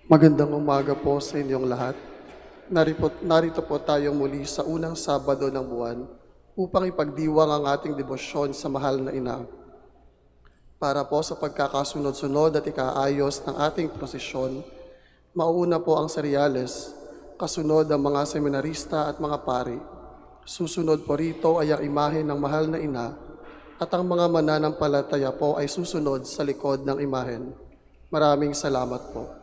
Magandang umaga po sa inyong lahat. Narito po tayo muli sa unang Sabado ng buwan upang ipagdiwang ang ating debosyon sa mahal na ina. Para po sa pagkakasunod-sunod at ikaayos ng ating prosesyon, mauuna po ang seryales, kasunod ang mga seminarista at mga pari. Susunod po rito ay ang imahe ng mahal na ina at ang mga mananampalataya po ay susunod sa likod ng imahen. Maraming salamat po.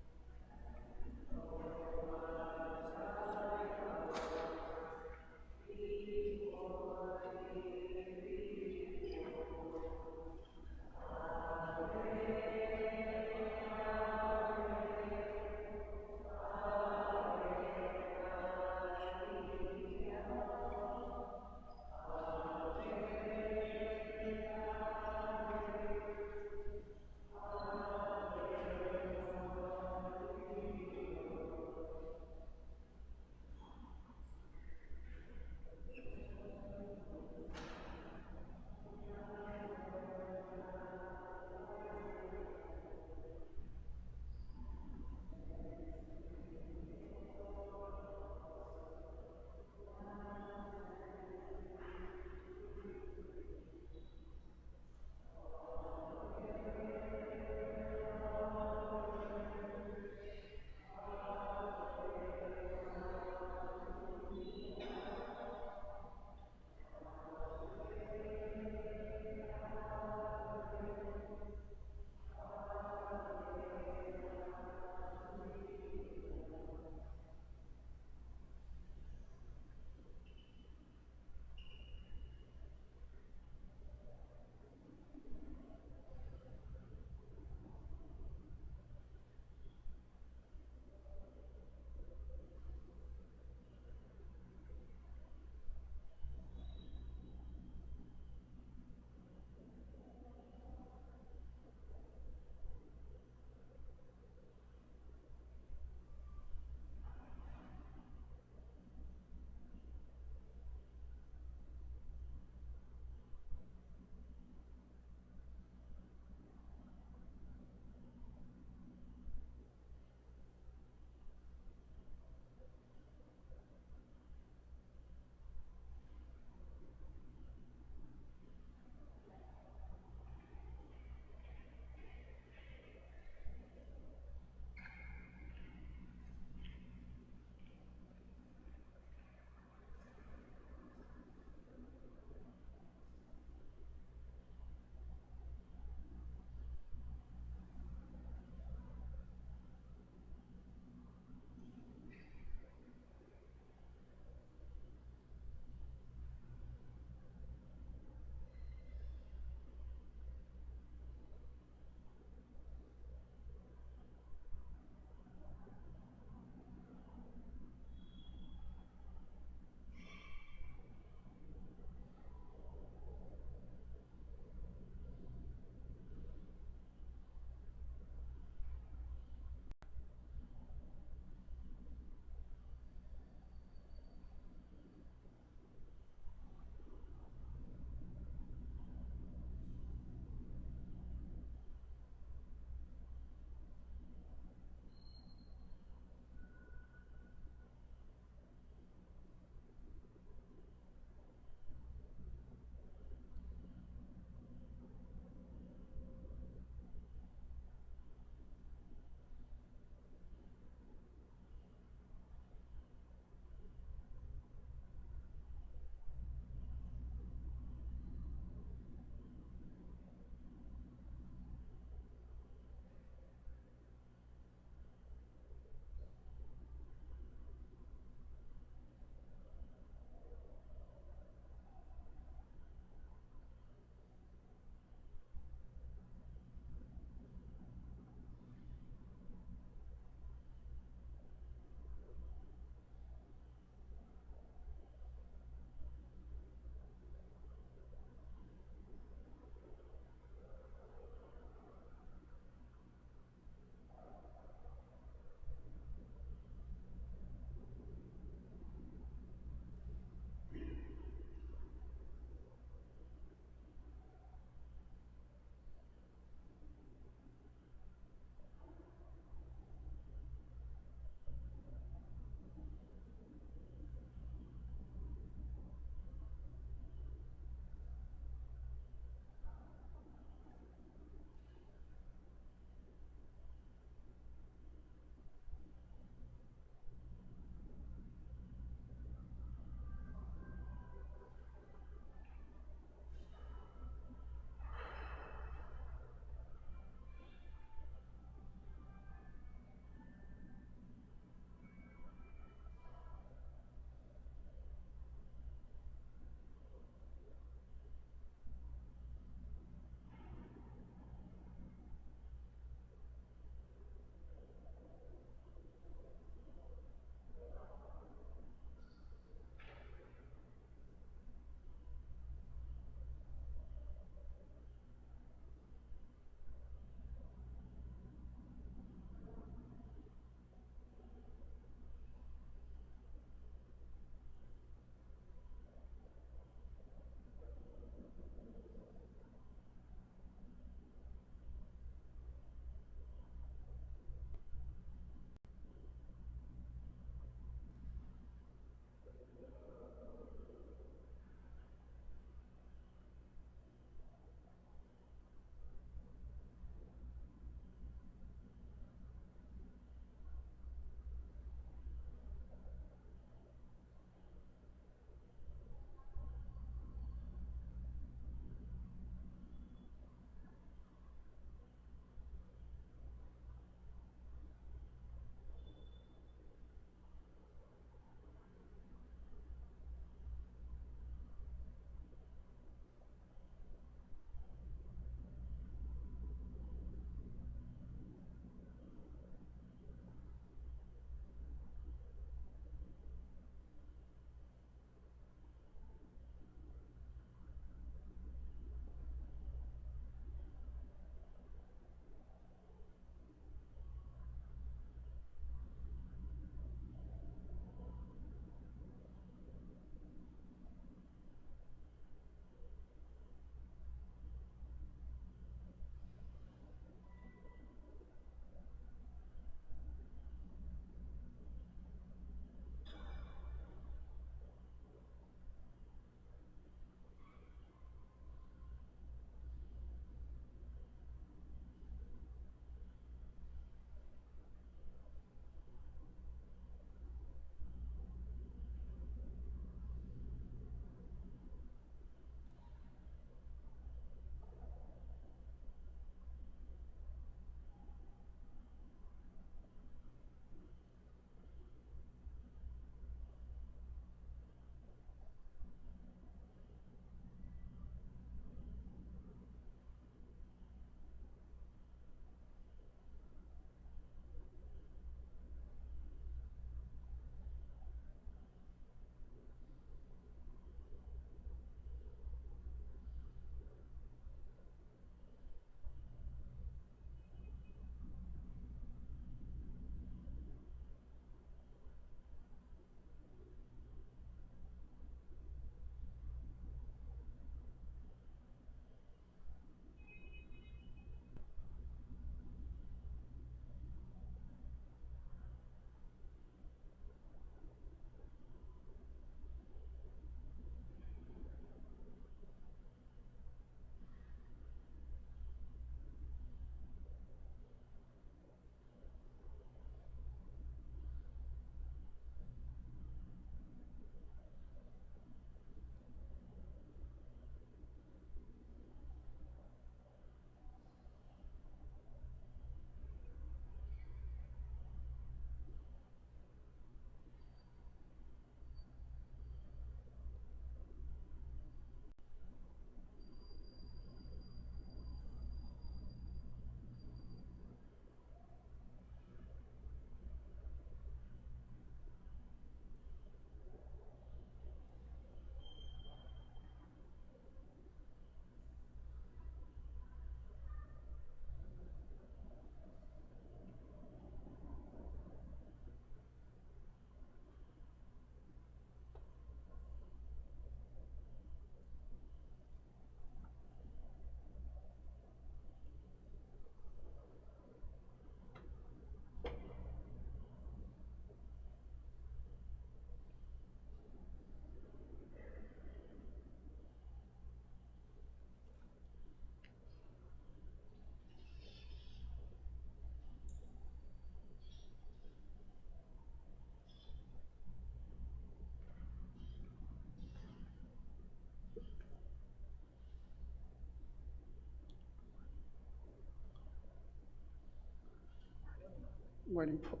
Morning po.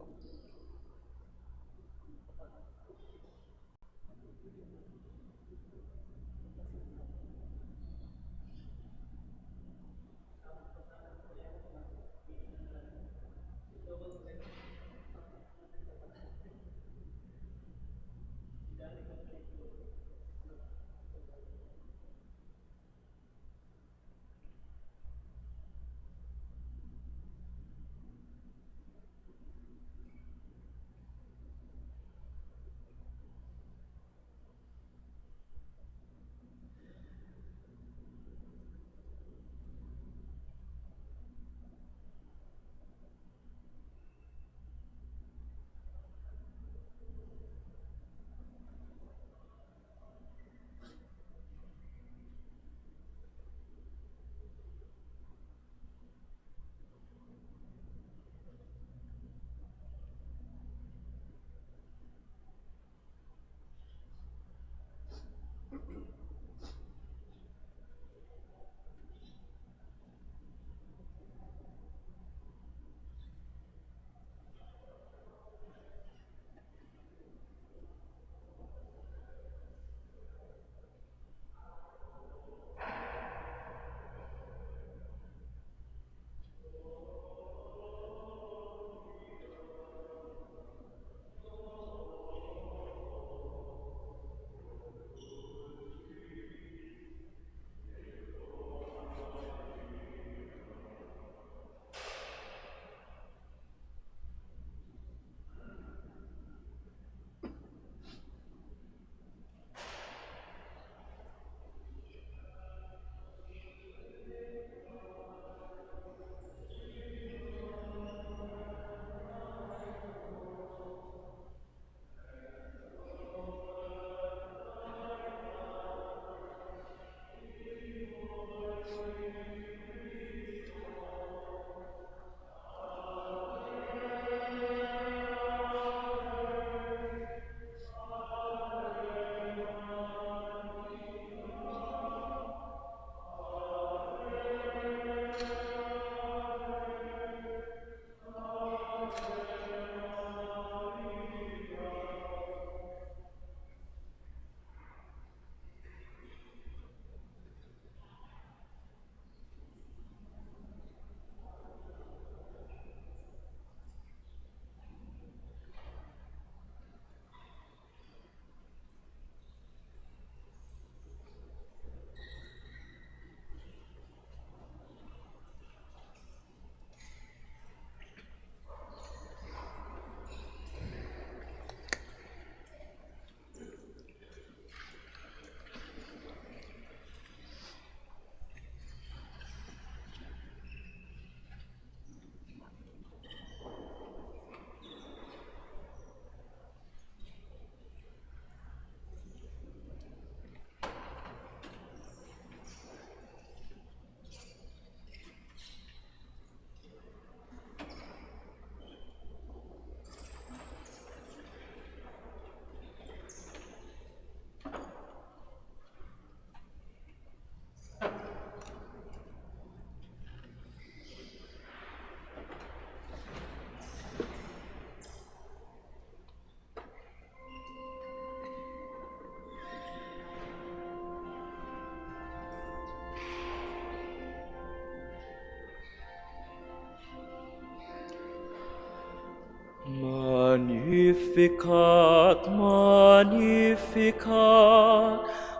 Magnificat, magnificat,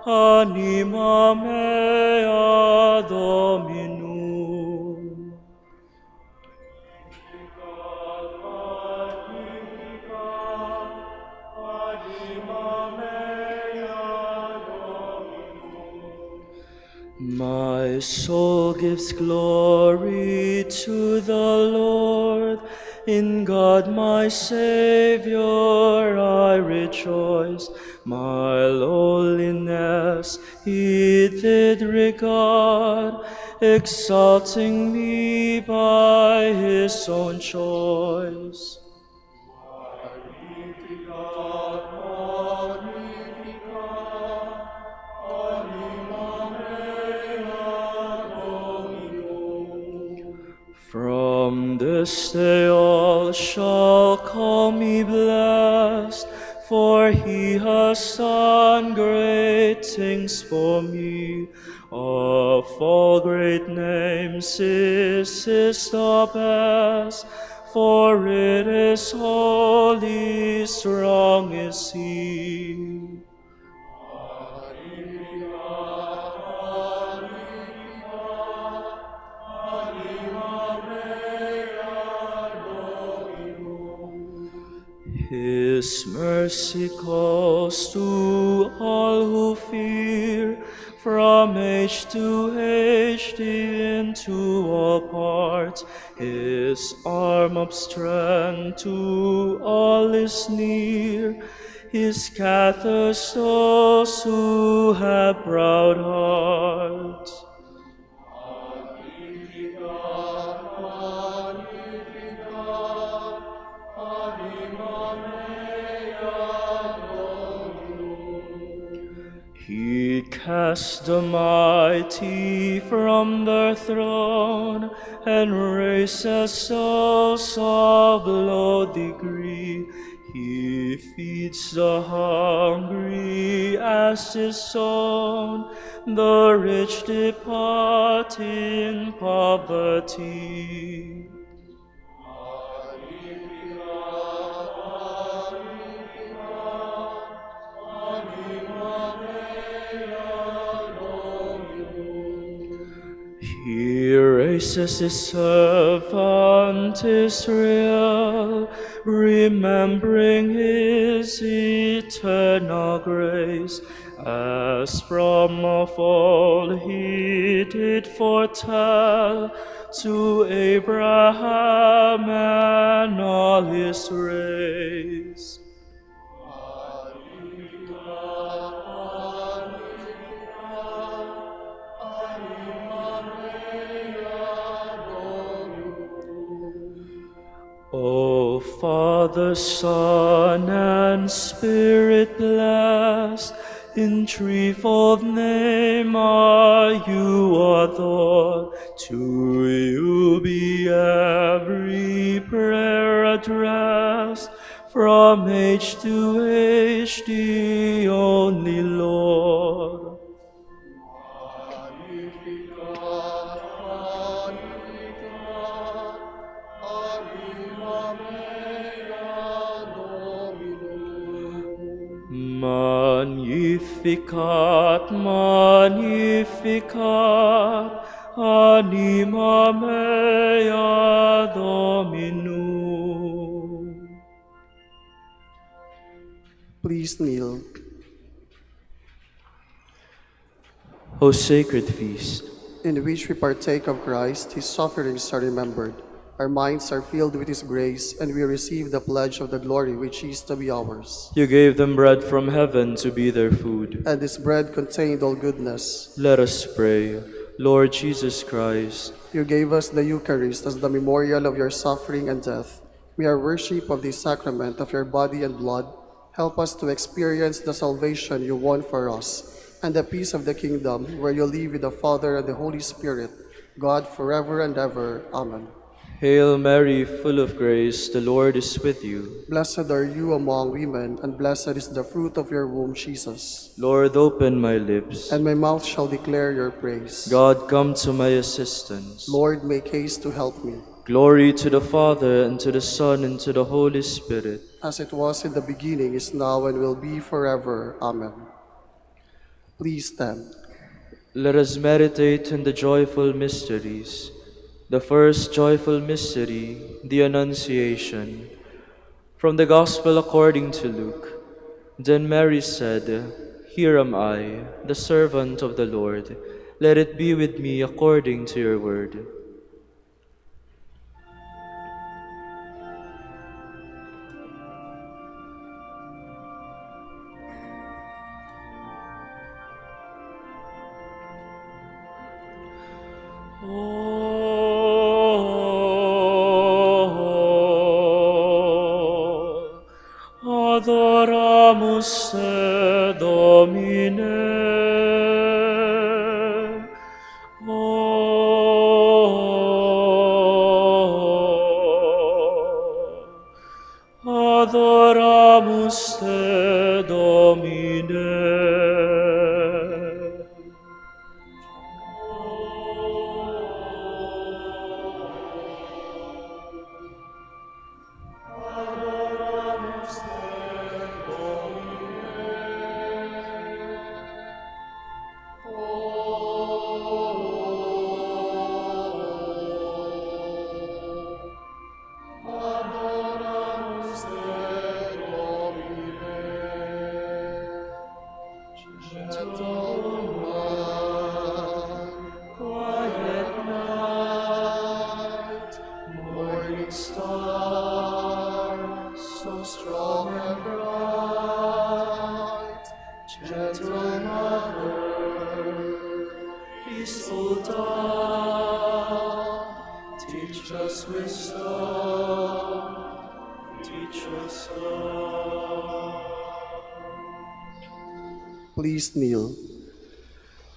anima mea Dominum. Magnificat, magnificat, anima mea Dominum. My soul gives glory to the Lord. In God my Savior I rejoice. My lowliness He did regard, exalting me by His own choice. Magnificat, magnificat, anima mea Dominum. From From this day all shall call me blessed, for he has done great things for me. Of all great names this is the best, for it is holy, strong is he. His mercy calls to all who fear, from age to age, the into all parts. His arm of strength to all is near. He scatters those who have proud hearts. He cast the mighty from their throne, and raises those of low degree. He feeds the hungry as his own, the rich depart in poverty. He raises his servant Israel, remembering his eternal grace, as from of old he did foretell to Abraham and all his race. O Father, Son, and Spirit blessed, in threefold name are you adored. To you be every prayer addressed, from age to age, the only Lord. Magnificat, magnificat, anima mea Dominum. Please kneel. O sacred feast, In which we partake of Christ, his sufferings are remembered. Our minds are filled with his grace, and we receive the pledge of the glory which is to be ours. you gave them bread from heaven to be their food. And this bread contained all goodness. Let us pray. Lord Jesus Christ, You gave us the Eucharist as the memorial of your suffering and death. We are worship of this sacrament of your body and blood. Help us to experience the salvation you won for us, and the peace of the kingdom, where you live with the Father and the Holy Spirit, God forever and ever. Amen. Hail Mary, full of grace, the Lord is with you. Blessed are you among women, and blessed is the fruit of your womb, Jesus. Lord, open my lips. And my mouth shall declare your praise. God, come to my assistance. Lord, make haste to help me. Glory to the Father, and to the Son, and to the Holy Spirit. As it was in the beginning, is now, and will be forever. Amen. Please stand. Let us meditate on the joyful mysteries. The first joyful mystery, the Annunciation. From the Gospel according to Luke. Then Mary said, Here am I, the servant of the Lord. Let it be with me according to your word. Adoramus te, Domine. noster Domine. Please kneel.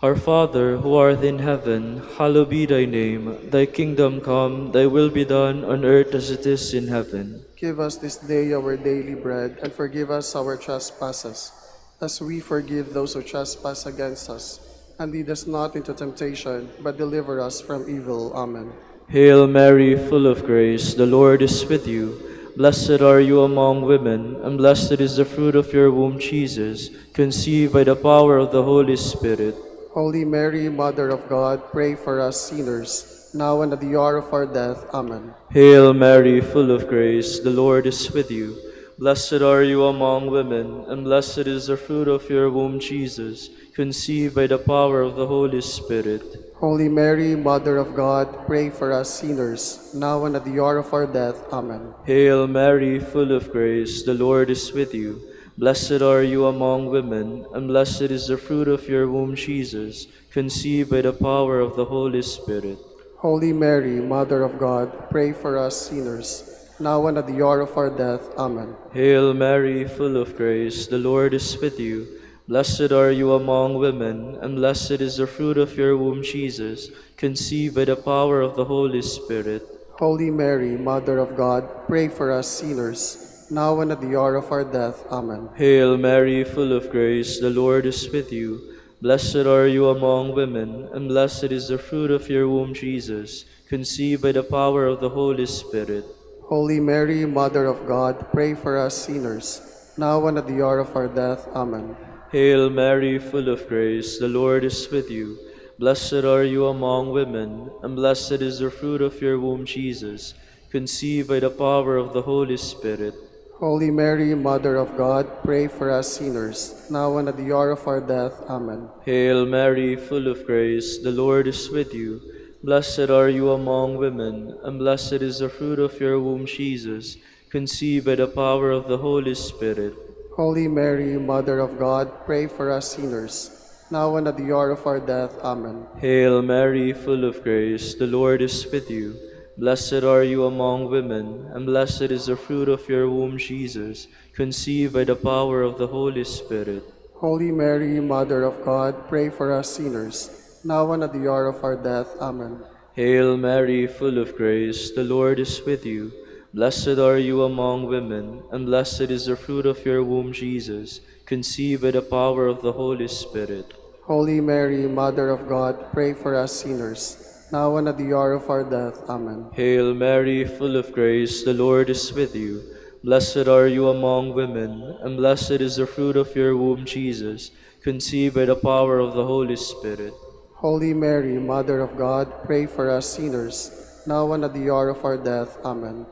Our Father, who art in heaven, hallowed be thy name. Thy kingdom come, thy will be done on earth as it is in heaven. Give us this day our daily bread, and forgive us our trespasses, as we forgive those who trespass against us. And lead us not into temptation, but deliver us from evil. Amen. Hail Mary, full of grace, the Lord is with you. Blessed are you among women, and blessed is the fruit of your womb, Jesus, conceived by the power of the Holy Spirit. Holy Mary, Mother of God, pray for us sinners, now and at the hour of our death. Amen. Hail Mary, full of grace, the Lord is with you. Blessed are you among women, and blessed is the fruit of your womb, Jesus, conceived by the power of the Holy Spirit. Holy Mary, Mother of God, pray for us sinners, now and at the hour of our death. Amen. Hail Mary, full of grace, the Lord is with you. Blessed are you among women, and blessed is the fruit of your womb, Jesus, conceived by the power of the Holy Spirit. Holy Mary, Mother of God, pray for us sinners, now and at the hour of our death. Amen. Hail Mary, full of grace, the Lord is with you. Blessed are you among women, and blessed is the fruit of your womb, Jesus, conceived by the power of the Holy Spirit. Holy Mary, Mother of God, pray for us sinners, now and at the hour of our death. Amen. Hail Mary, full of grace, the Lord is with you. Blessed are you among women, and blessed is the fruit of your womb, Jesus, conceived by the power of the Holy Spirit. Holy Mary, Mother of God, pray for us sinners, now and at the hour of our death. Amen. Hail Mary, full of grace, the Lord is with you. Blessed are you among women, and blessed is the fruit of your womb, Jesus, conceived by the power of the Holy Spirit. Holy Mary, Mother of God, pray for us sinners, now and at the hour of our death. Amen. Hail Mary, full of grace, the Lord is with you. Blessed are you among women, and blessed is the fruit of your womb, Jesus, conceived by the power of the Holy Spirit. Holy Mary, Mother of God, pray for us sinners, now and at the hour of our death. Amen. Hail Mary, full of grace, the Lord is with you. Blessed are you among women, and blessed is the fruit of your womb, Jesus, conceived by the power of the Holy Spirit. Holy Mary, Mother of God, pray for us sinners, now and at the hour of our death. Amen. Hail Mary, full of grace, the Lord is with you. Blessed are you among women, and blessed is the fruit of your womb, Jesus, conceived by the power of the Holy Spirit. Holy Mary, Mother of God, pray for us sinners, now and at the hour of our death. Amen. Hail Mary, full of grace, the Lord is with you. Blessed are you among women, and blessed is the fruit of your womb, Jesus, conceived by the power of the Holy Spirit. Holy Mary, Mother of God, pray for us sinners, now and at the hour of our death. Amen.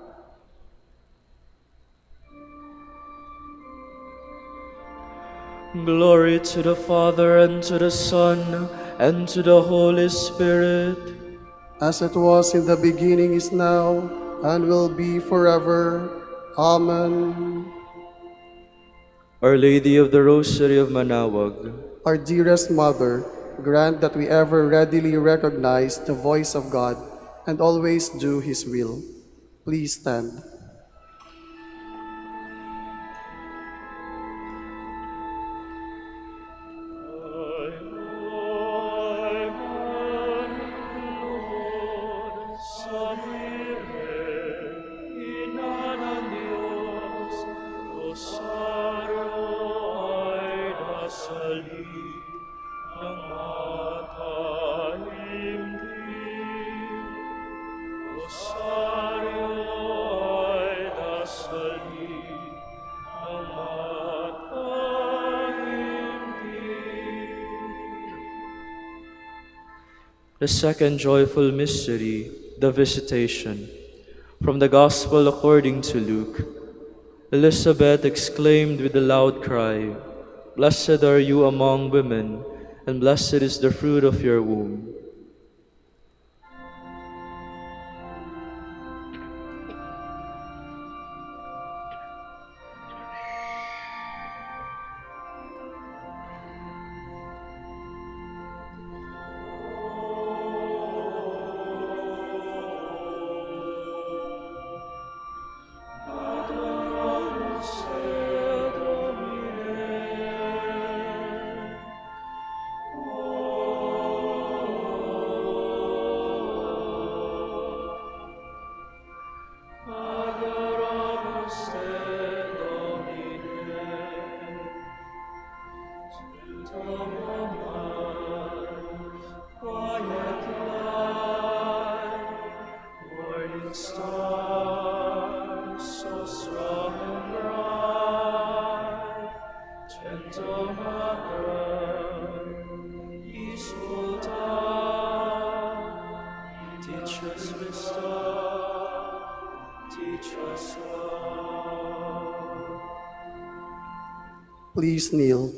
Glory to the Father, and to the Son, and to the Holy Spirit. As it was in the beginning, is now, and will be forever. Amen. Our Lady of the Rosary of Manaoag, Our dearest Mother, grant that we ever readily recognize the voice of God and always do His will. Please stand. Son Rosario ay dasali ng mataimtim. The second joyful mystery, the Visitation. From the Gospel according to Luke. Elizabeth exclaimed with a loud cry, "Blessed are you among women, and blessed is the fruit of your womb." Please kneel.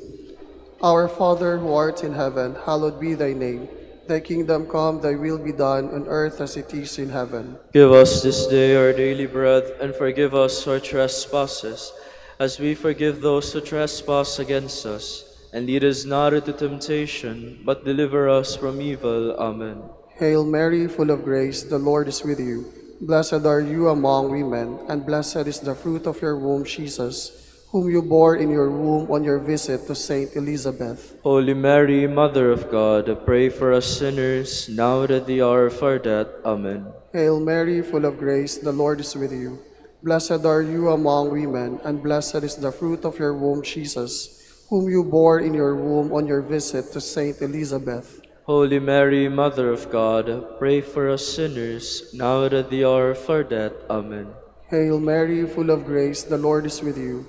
Our Father who art in heaven, hallowed be thy name. Thy kingdom come, thy will be done on earth as it is in heaven. Give us this day our daily bread, and forgive us our trespasses, as we forgive those who trespass against us. And lead us not into temptation, but deliver us from evil. Amen. Hail Mary, full of grace, the Lord is with you. Blessed are you among women, and blessed is the fruit of your womb, Jesus, whom you bore in your womb on your visit to Saint Elizabeth. Holy Mary, Mother of God, pray for us sinners, now and at the hour of our death. Amen. Hail Mary, full of grace, the Lord is with you. Blessed are you among women, and blessed is the fruit of your womb, Jesus, whom you bore in your womb on your visit to Saint Elizabeth. Holy Mary, Mother of God, pray for us sinners, now and at the hour of our death. Amen. Hail Mary, full of grace, the Lord is with you.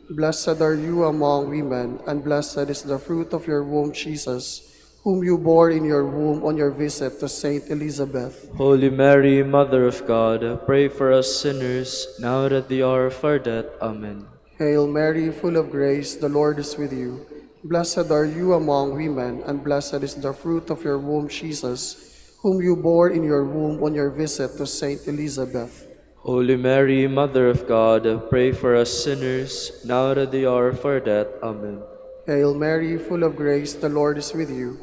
Blessed are you among women, and blessed is the fruit of your womb, Jesus, whom you bore in your womb on your visit to Saint Elizabeth. Holy Mary, Mother of God, pray for us sinners, now and at the hour of our death. Amen. Hail Mary, full of grace, the Lord is with you. Blessed are you among women, and blessed is the fruit of your womb, Jesus, whom you bore in your womb on your visit to Saint Elizabeth. Holy Mary, Mother of God, pray for us sinners, now and at the hour of our death. Amen. Hail Mary, full of grace, the Lord is with you.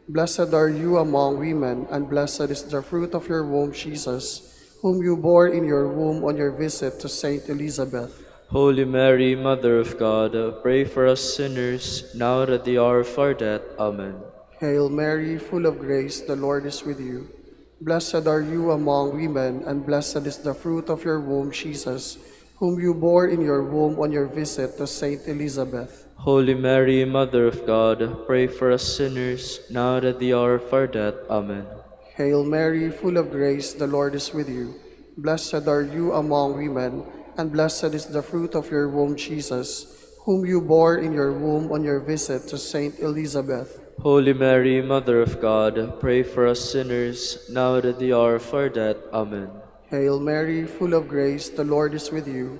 Blessed are you among women, and blessed is the fruit of your womb, Jesus, whom you bore in your womb on your visit to Saint Elizabeth. Holy Mary, Mother of God, pray for us sinners, now and at the hour of our death. Amen. Hail Mary, full of grace, the Lord is with you. Blessed are you among women, and blessed is the fruit of your womb, Jesus, whom you bore in your womb on your visit to Saint Elizabeth. Holy Mary, Mother of God, pray for us sinners, now and at the hour of our death. Amen. Hail Mary, full of grace, the Lord is with you. Blessed are you among women, and blessed is the fruit of your womb, Jesus, whom you bore in your womb on your visit to Saint Elizabeth. Holy Mary, Mother of God, pray for us sinners, now and at the hour of our death. Amen. Hail Mary, full of grace, the Lord is with you.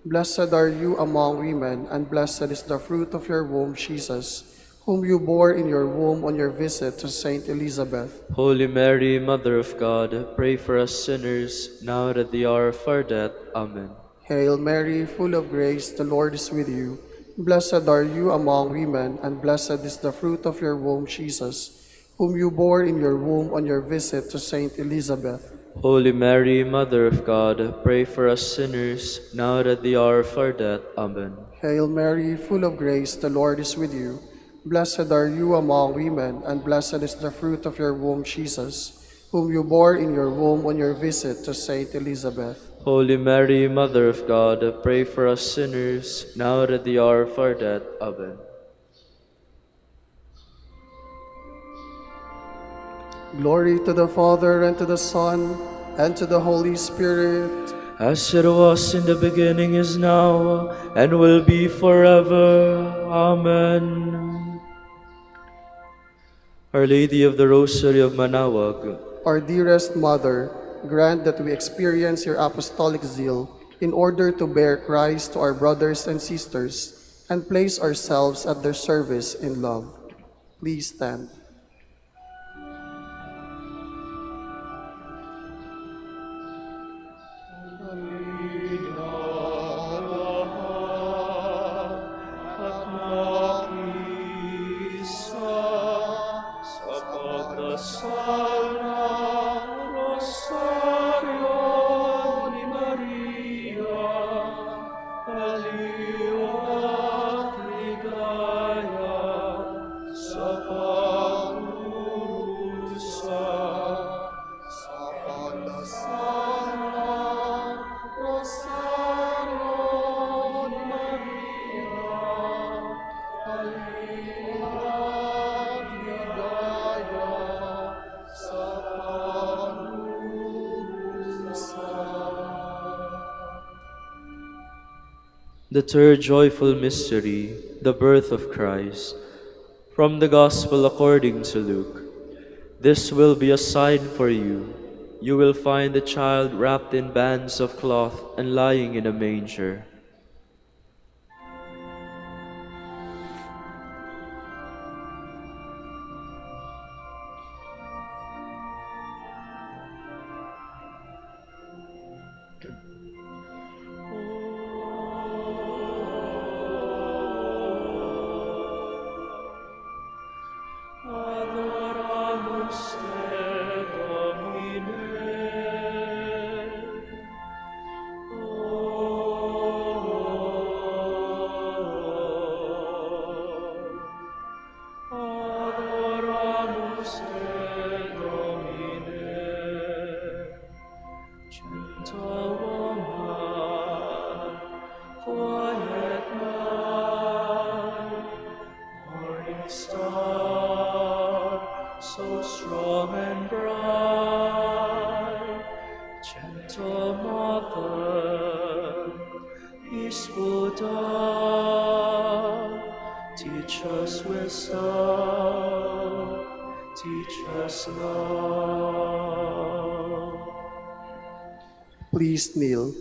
Blessed are you among women, and blessed is the fruit of your womb, Jesus, whom you bore in your womb on your visit to Saint Elizabeth. Holy Mary, Mother of God, pray for us sinners, now and at the hour of our death. Amen. Hail Mary, full of grace, the Lord is with you. Blessed are you among women, and blessed is the fruit of your womb, Jesus, whom you bore in your womb on your visit to Saint Elizabeth. Holy Mary, Mother of God, pray for us sinners, now and at the hour of our death. Amen. Hail Mary, full of grace, the Lord is with you. Blessed are you among women, and blessed is the fruit of your womb, Jesus, whom you bore in your womb on your visit to Saint Elizabeth. Holy Mary, Mother of God, pray for us sinners, now and at the hour of our death. Amen. Glory to the Father, and to the Son, and to the Holy Spirit, as it was in the beginning, is now, and will be forever. Amen. Our Lady of the Rosary of Manaoag, our dearest Mother, grant that we experience your apostolic zeal in order to bear Christ to our brothers and sisters and place ourselves at their service in love. Please stand. the third joyful mystery, the birth of Christ. From the Gospel according to Luke. This will be a sign for you. You will find the child wrapped in bands of cloth and lying in a manger. So strong and bright, gentle mother, peaceful dove, teach us wisdom, teach us love. Please kneel.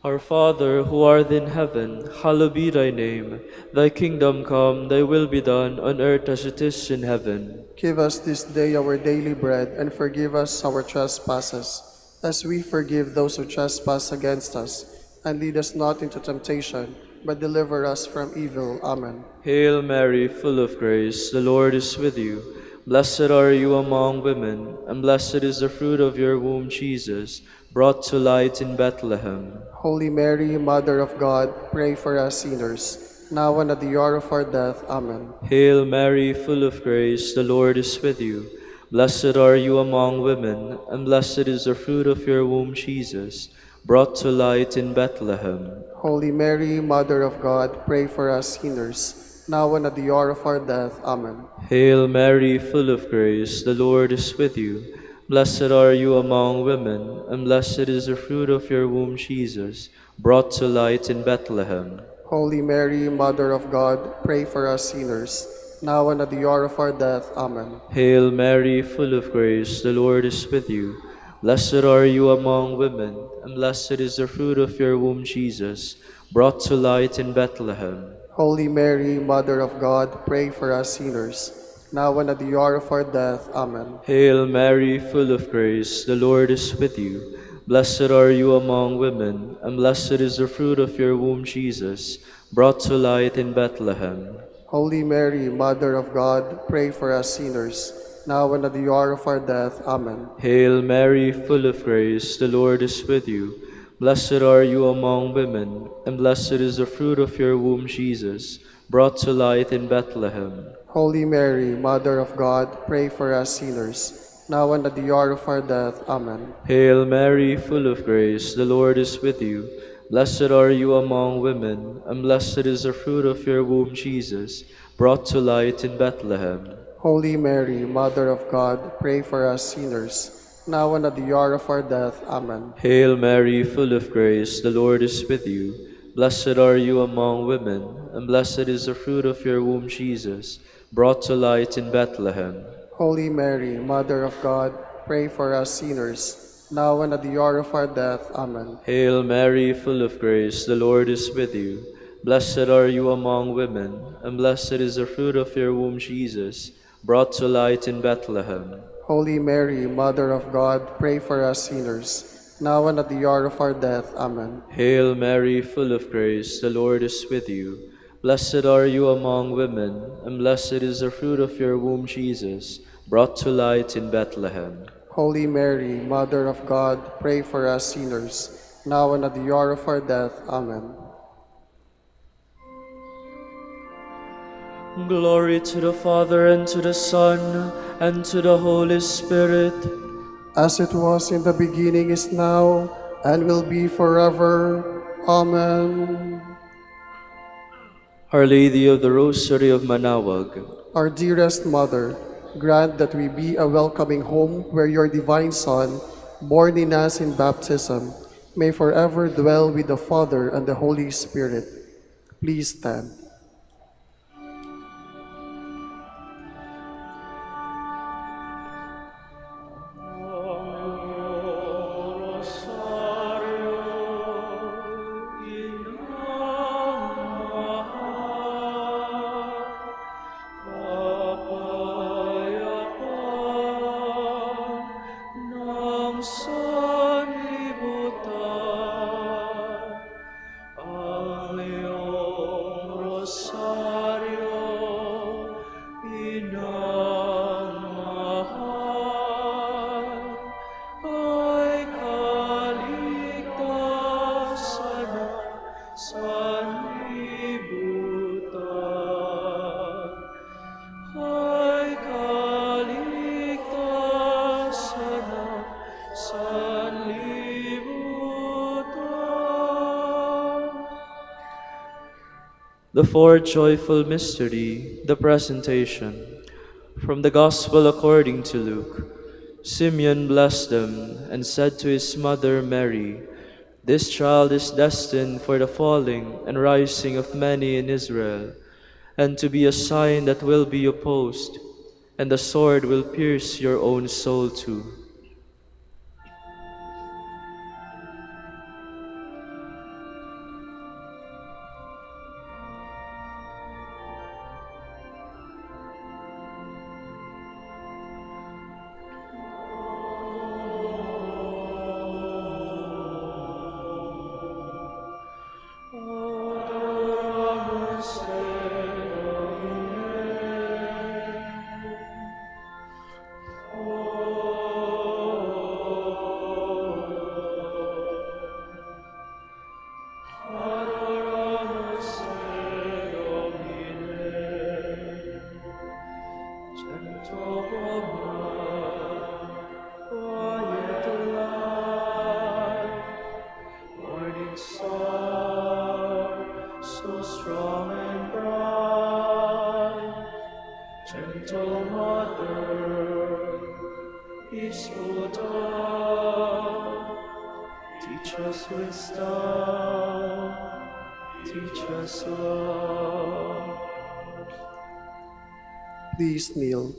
Our Father, who art in heaven, hallowed be thy name. Thy kingdom come, thy will be done, on earth as it is in heaven. Give us this day our daily bread, and forgive us our trespasses, as we forgive those who trespass against us. And lead us not into temptation, but deliver us from evil. Amen. Hail Mary, full of grace, the Lord is with you. Blessed are you among women, and blessed is the fruit of your womb, Jesus, brought to light in Bethlehem. Holy Mary, Mother of God, pray for us sinners, now and at the hour of our death. Amen. Hail Mary, full of grace, the Lord is with you. Blessed are you among women, and blessed is the fruit of your womb, Jesus, brought to light in Bethlehem. Holy Mary, Mother of God, pray for us sinners, now and at the hour of our death. Amen. Hail Mary, full of grace, the Lord is with you. Blessed are you among women, and blessed is the fruit of your womb, Jesus, brought to light in Bethlehem. Holy Mary, Mother of God, pray for us sinners, now and at the hour of our death. Amen. Hail Mary, full of grace, the Lord is with you. Blessed are you among women, and blessed is the fruit of your womb, Jesus, brought to light in Bethlehem. Holy Mary, Mother of God, pray for us sinners, now and at the hour of our death. Amen. Hail Mary, full of grace, the Lord is with you. Blessed are you among women, and blessed is the fruit of your womb, Jesus, brought to light in Bethlehem. Holy Mary, Mother of God, pray for us sinners, now and at the hour of our death. Amen. Hail Mary, full of grace, the Lord is with you. Blessed are you among women, and blessed is the fruit of your womb, Jesus, brought to light in Bethlehem. Holy Mary, Mother of God, pray for us sinners, now and at the hour of our death. Amen. Hail Mary, full of grace, the Lord is with you. Blessed are you among women, and blessed is the fruit of your womb, Jesus, brought to light in Bethlehem. Holy Mary, Mother of God, pray for us sinners, now and at the hour of our death. Amen. Hail Mary, full of grace, the Lord is with you. Blessed are you among women, and blessed is the fruit of your womb, Jesus, brought to light in Bethlehem. Holy Mary, Mother of God, pray for us sinners, now and at the hour of our death. Amen. Hail Mary, full of grace, the Lord is with you. Blessed are you among women, and blessed is the fruit of your womb, Jesus, brought to light in Bethlehem. Holy Mary, Mother of God, pray for us sinners, now and at the hour of our death. Amen. Hail Mary, full of grace, the Lord is with you. Blessed are you among women, and blessed is the fruit of your womb, Jesus, brought to light in Bethlehem. Holy Mary, Mother of God, pray for us sinners, now and at the hour of our death. Amen. Glory to the Father, and to the Son, and to the Holy Spirit. As it was in the beginning, is now, and will be forever. Amen. Our Lady of the Rosary of Manaoag, Our dearest Mother, grant that we be a welcoming home where your divine Son, born in us in baptism, may forever dwell with the Father and the Holy Spirit. Please stand. The fourth joyful mystery, the Presentation. From the Gospel according to Luke. Simeon blessed them and said to his mother Mary, "This child is destined for the falling and rising of many in Israel, and to be a sign that will be opposed, and the sword will pierce your own soul too." Gentle Mother, peaceful Dove, teach us wisdom, teach us love. Please kneel.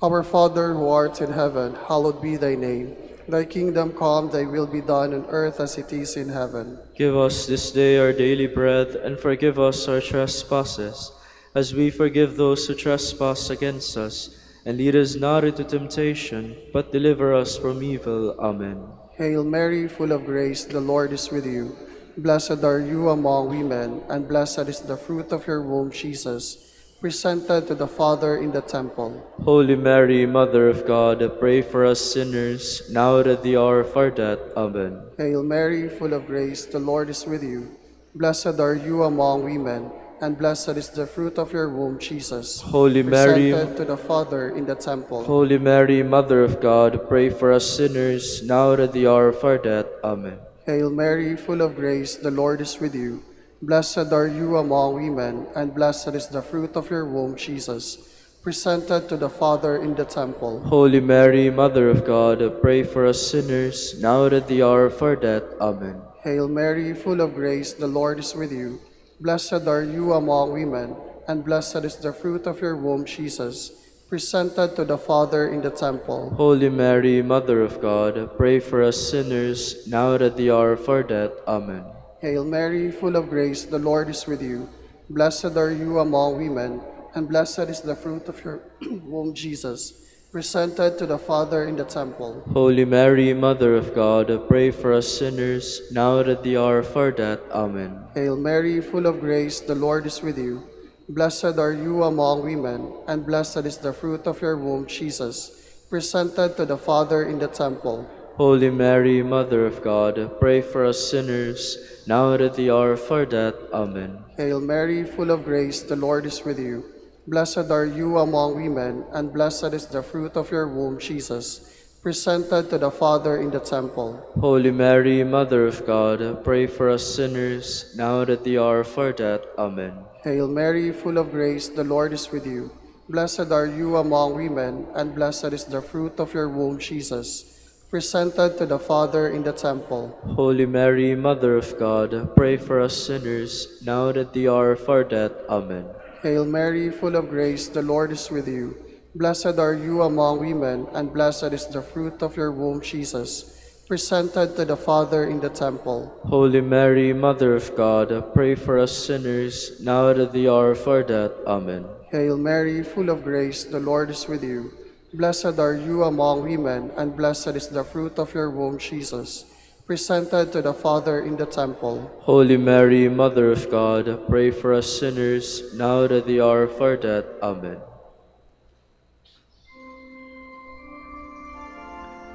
Our Father who art in heaven, hallowed be thy name. Thy kingdom come, thy will be done on earth as it is in heaven. Give us this day our daily bread, and forgive us our trespasses, as we forgive those who trespass against us. And lead us not into temptation, but deliver us from evil. Amen. Hail Mary, full of grace, the Lord is with you. Blessed are you among women, and blessed is the fruit of your womb, Jesus, presented to the Father in the temple. Holy Mary, Mother of God, pray for us sinners, now and at the hour of our death. Amen. Hail Mary, full of grace, the Lord is with you. Blessed are you among women, and blessed is the fruit of your womb, Jesus. Holy Mary, presented to the Father in the temple. Holy Mary, Mother of God, pray for us sinners, now and at the hour of our death. Amen. Hail Mary, full of grace, the Lord is with you. Blessed are you among women, and blessed is the fruit of your womb, Jesus. presented to the Father in the temple. Holy Mary, Mother of God, pray for us sinners, now and at the hour of our death. Amen. Hail Mary, full of grace, the Lord is with you. Blessed are you among women, and blessed is the fruit of your womb, Jesus, presented to the Father in the temple. Holy Mary, Mother of God, pray for us sinners, now and at the hour of our death. Amen. Hail Mary, full of grace, the Lord is with you. Blessed are you among women, and blessed is the fruit of your womb, Jesus, presented to the Father in the temple. Holy Mary, Mother of God, pray for us sinners, now and at the hour of our death. Amen. Hail Mary, full of grace, the Lord is with you. Blessed are you among women, and blessed is the fruit of your womb, Jesus, presented to the Father in the temple. Holy Mary, Mother of God, pray for us sinners, now and at the hour of our death. Amen. Hail Mary, full of grace, the Lord is with you. Blessed are you among women, and blessed is the fruit of your womb, Jesus, presented to the Father in the temple. Holy Mary, Mother of God, pray for us sinners, now and at the hour of our death. Amen. Hail Mary, full of grace, the Lord is with you. Blessed are you among women, and blessed is the fruit of your womb, Jesus, presented to the Father in the temple. Holy Mary, Mother of God, pray for us sinners, now and at the hour of our death. Amen. Hail Mary, full of grace, the Lord is with you. Blessed are you among women, and blessed is the fruit of your womb, Jesus, presented to the Father in the temple. Holy Mary, Mother of God, pray for us sinners, now and at the hour of our death. Amen. Hail Mary, full of grace, the Lord is with you. Blessed are you among women, and blessed is the fruit of your womb, Jesus, presented to the Father in the temple. Holy Mary, Mother of God, pray for us sinners, now and at the hour of our death. Amen.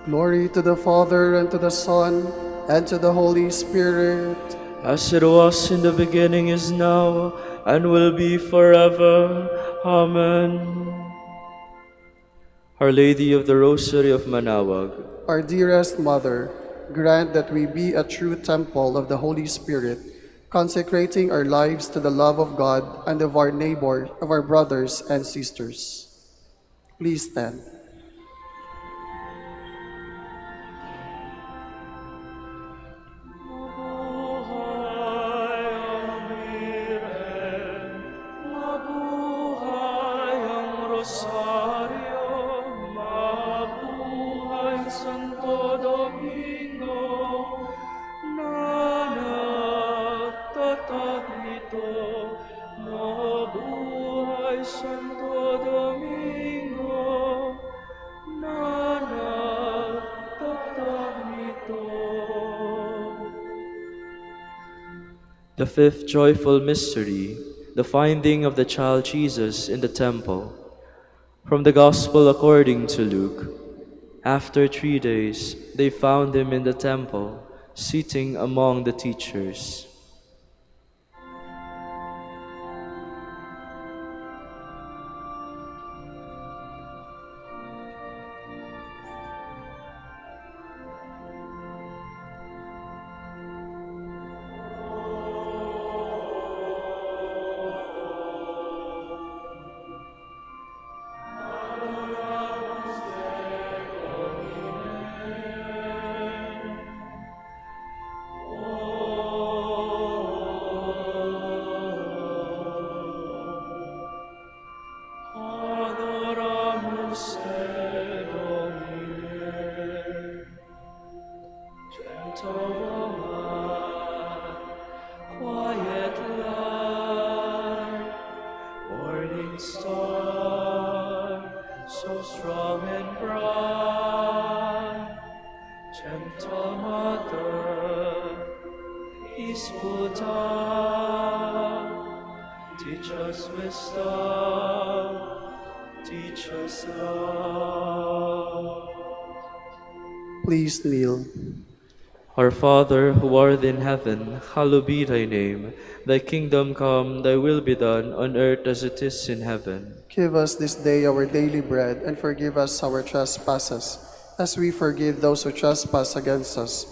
Glory to the Father, and to the Son, and to the Holy Spirit. As it was in the beginning, is now, and will be forever. Amen. Our Lady of the Rosary of Manaoag, Our dearest Mother, grant that we be a true temple of the Holy Spirit, consecrating our lives to the love of God and of our neighbor, of our brothers and sisters. Please stand. Mabuhay ang Rosario, mabuhay Santo Domingo, nanagtatag nito. Mabuhay Santo Domingo, nanagtatag nito. the fifth joyful mystery, the finding of the child Jesus in the temple. From the Gospel according to Luke. After 3 days, they found him in the temple, sitting among the teachers. Adoramus te, Domine. Gentle woman, quiet light, morning star, so strong and bright. Gentle mother, peaceful dove, teach us wisdom, teach us love. Please kneel. Our Father, who art in heaven, hallowed be thy name. Thy kingdom come, thy will be done, on earth as it is in heaven. Give us this day our daily bread, and forgive us our trespasses, as we forgive those who trespass against us.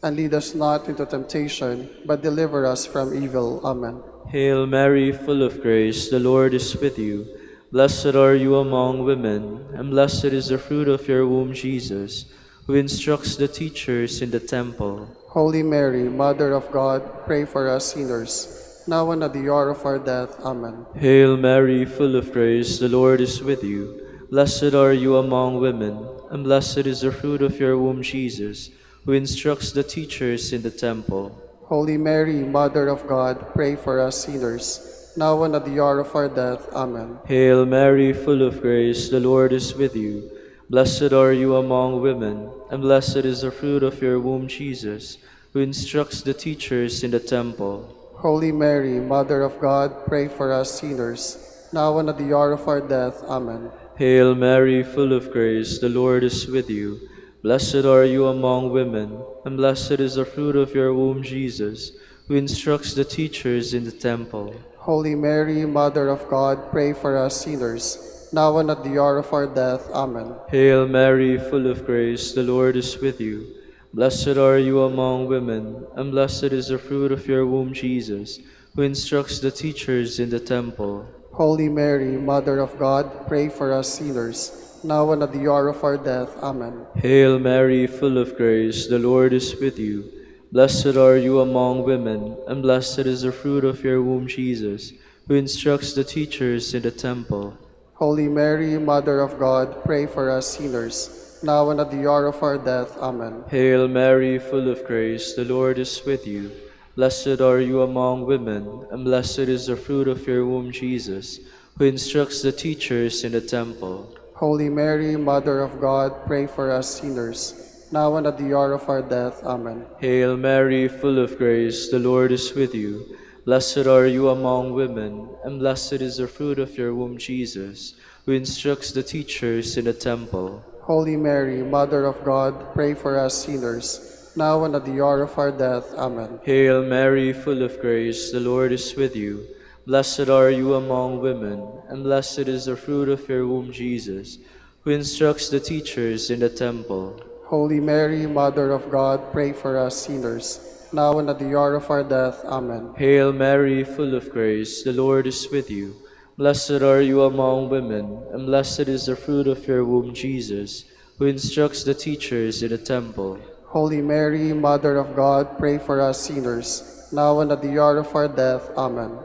And lead us not into temptation, but deliver us from evil. Amen. Hail Mary, full of grace, the Lord is with you. Blessed are you among women, and blessed is the fruit of your womb, Jesus, who instructs the teachers in the temple. Holy Mary, Mother of God, pray for us sinners, now and at the hour of our death. Amen. Hail Mary, full of grace, the Lord is with you. Blessed are you among women, and blessed is the fruit of your womb, Jesus, who instructs the teachers in the temple. Holy Mary, Mother of God, pray for us sinners, now and at the hour of our death. Amen. Hail Mary, full of grace, the Lord is with you. Blessed are you among women, and blessed is the fruit of your womb, Jesus, who instructs the teachers in the temple. Holy Mary, Mother of God, pray for us sinners, now and at the hour of our death. Amen. Hail Mary, full of grace, the Lord is with you. Blessed are you among women, and blessed is the fruit of your womb, Jesus, who instructs the teachers in the temple. Holy Mary, Mother of God, pray for us sinners, now and at the hour of our death. Amen. Hail Mary, full of grace, the Lord is with you. Blessed are you among women, and blessed is the fruit of your womb, Jesus, who instructs the teachers in the temple. Holy Mary, Mother of God, pray for us sinners, now and at the hour of our death. Amen. Hail Mary, full of grace, the Lord is with you. Blessed are you among women, and blessed is the fruit of your womb, Jesus, who instructs the teachers in the temple. Holy Mary, Mother of God, pray for us sinners, now and at the hour of our death. Amen. Hail Mary, full of grace, the Lord is with you. Blessed are you among women, and blessed is the fruit of your womb, Jesus, who instructs the teachers in the temple. Holy Mary, Mother of God, pray for us sinners, now and at the hour of our death. Amen. Hail Mary, full of grace, the Lord is with you. Blessed are you among women, and blessed is the fruit of your womb, Jesus, who instructs the teachers in the temple. Holy Mary, Mother of God, pray for us sinners, now and at the hour of our death. Amen. Hail Mary, full of grace, the Lord is with you. Blessed are you among women, and blessed is the fruit of your womb, Jesus, who instructs the teachers in the temple. Holy Mary, Mother of God, pray for us sinners, now and at the hour of our death. Amen. Hail Mary, full of grace, the Lord is with you. Blessed are you among women, and blessed is the fruit of your womb, Jesus, who instructs the teachers in the temple. Holy Mary, Mother of God, pray for us sinners, now and at the hour of our death. Amen.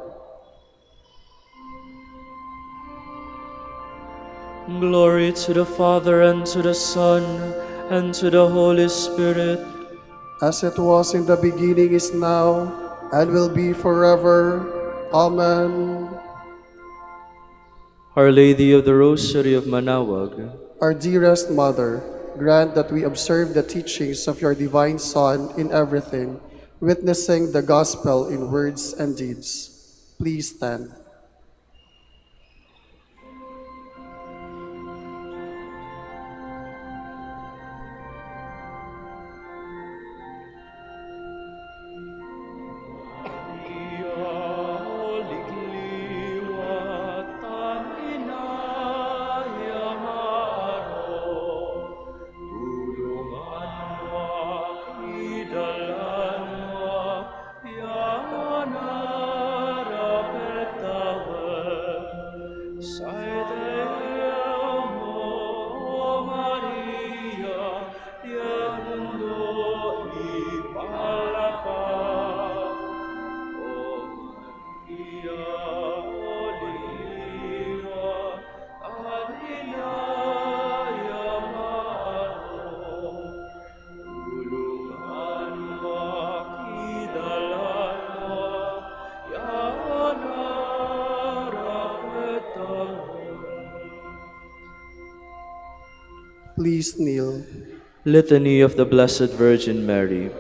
Glory to the Father, and to the Son, and to the Holy Spirit, as it was in the beginning, is now, and will be forever. Amen. Our Lady of the Rosary of Manaoag, Our dearest Mother, grant that we observe the teachings of your divine Son in everything, witnessing the gospel in words and deeds. Please stand. Please kneel. Litany of the Blessed Virgin Mary.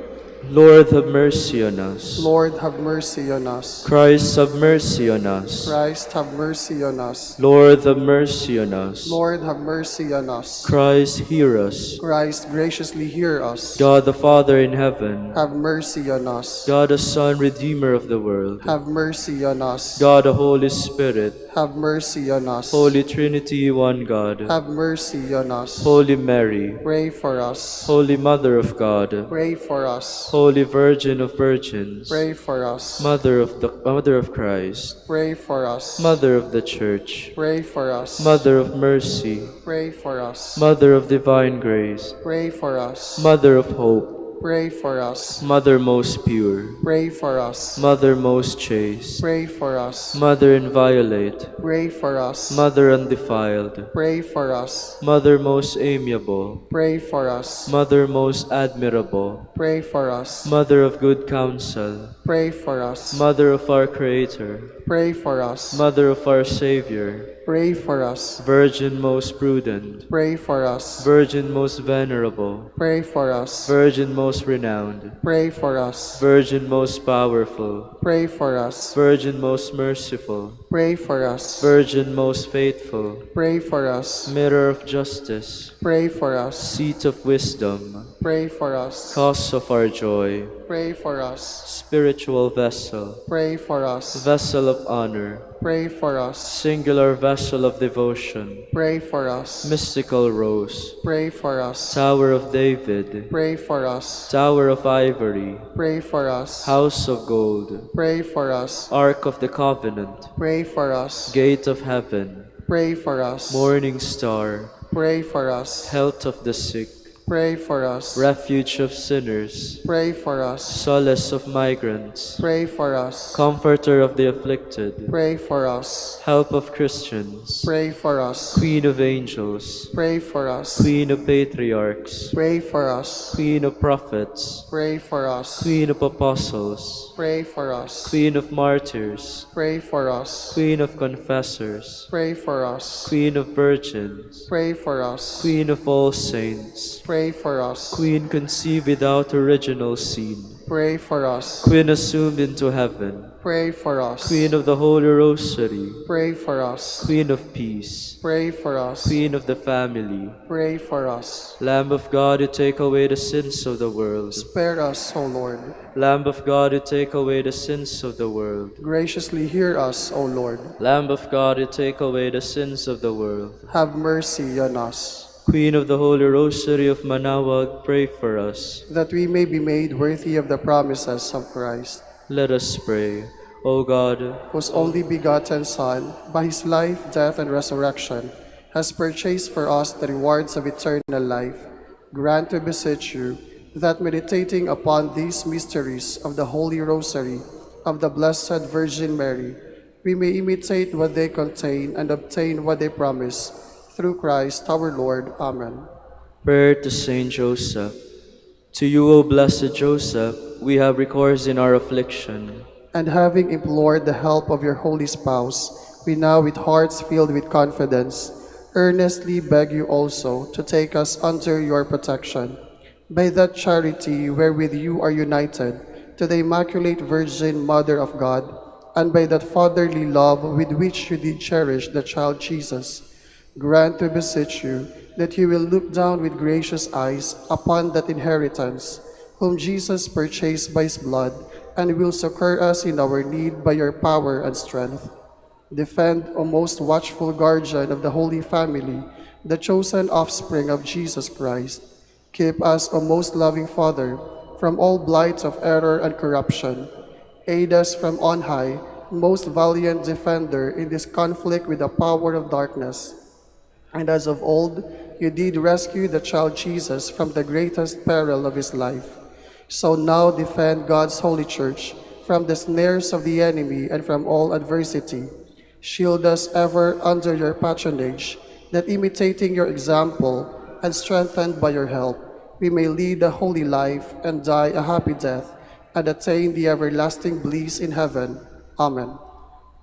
Lord, have mercy on us. Lord, have mercy on us. Christ, have mercy on us. Christ, have mercy on us. Lord, have mercy on us. Lord, have mercy on us. Christ, hear us. Christ, graciously hear us. God the Father in heaven, Have mercy on us. God the Son, Redeemer of the world, Have mercy on us. God the Holy Spirit, have mercy on us. Holy Trinity, one God. Have mercy on us. Holy Mary, Pray for us. Holy Mother of God, Pray for us. Holy Virgin of Virgins, Pray for us. Mother of Christ, Pray for us. Mother of the Church, Pray for us. Mother of Mercy, Pray for us. Mother of Divine Grace, Pray for us. Mother of Hope, Pray for us. Mother most pure, Pray for us. Mother most chaste, Pray for us. Mother inviolate, Pray for us. Mother undefiled, Pray for us. Mother most amiable, Pray for us. Mother most admirable, Pray for us. Mother of good counsel, Pray for us. Mother of our Creator, Pray for us. Mother of our Savior, Pray for us. Virgin most prudent, Pray for us. Virgin most venerable, Pray for us. Virgin most renowned, Pray for us. Virgin most powerful, Pray for us. Virgin most merciful, Pray for us. Virgin most faithful, Pray for us. Mirror of justice, Pray for us. Seat of wisdom, Pray for us. Cause of our joy, Pray for us. Spiritual vessel, Pray for us. Vessel of honor, Pray for us. Singular vessel of devotion, Pray for us. Mystical rose, Pray for us. Tower of David, Pray for us. Tower of ivory, Pray for us. House of gold, Pray for us. Ark of the covenant, Pray for us. Gate of heaven, Pray for us. Morning star, Pray for us. Health of the sick, Pray for us. Refuge of sinners, Pray for us. Solace of migrants, Pray for us. Comforter of the afflicted, Pray for us. Help of Christians, Pray for us. Queen of angels, Pray for us. Queen of patriarchs, Pray for us. Queen of prophets, Pray for us. Queen of apostles, Pray for us. Queen of martyrs, Pray for us. Queen of confessors, Pray for us. Queen of virgins, Pray for us. Queen of all saints, Pray for us. Queen conceived without original sin, Pray for us. Queen assumed into heaven, Pray for us. Queen of the Holy Rosary, Pray for us. Queen of peace, Pray for us. Queen of the family, Pray for us. Lamb of God, who take away the sins of the world, Spare us, O Lord. Lamb of God, who take away the sins of the world, Graciously hear us, O Lord. Lamb of God, who take away the sins of the world, Have mercy on us, Queen of the Holy Rosary of Manaoag, pray for us. that we may be made worthy of the promises of Christ, Let us pray. O God, whose only begotten Son, by his life, death, and resurrection, has purchased for us the rewards of eternal life, grant, we beseech you, that meditating upon these mysteries of the Holy Rosary of the Blessed Virgin Mary, we may imitate what they contain and obtain what they promise. Through Christ our Lord. Amen. prayer to Saint Joseph. To you, O blessed Joseph, we have recourse in our affliction. And having implored the help of your holy spouse, we now, with hearts filled with confidence, earnestly beg you also to take us under your protection, by that charity wherewith you are united to the Immaculate Virgin Mother of God, and by that fatherly love with which you did cherish the child Jesus. Grant, we beseech you, that you will look down with gracious eyes upon that inheritance, whom Jesus purchased by his blood, and will succor us in our need by your power and strength. Defend, O most watchful guardian of the Holy Family, the chosen offspring of Jesus Christ. Keep us, O most loving Father, from all blights of error and corruption. Aid us from on high, most valiant defender in this conflict with the power of darkness. And as of old, you did rescue the child Jesus from the greatest peril of his life. So now defend God's holy church from the snares of the enemy and from all adversity. Shield us ever under your patronage, that imitating your example and strengthened by your help, we may lead a holy life and die a happy death and attain the everlasting bliss in heaven. Amen.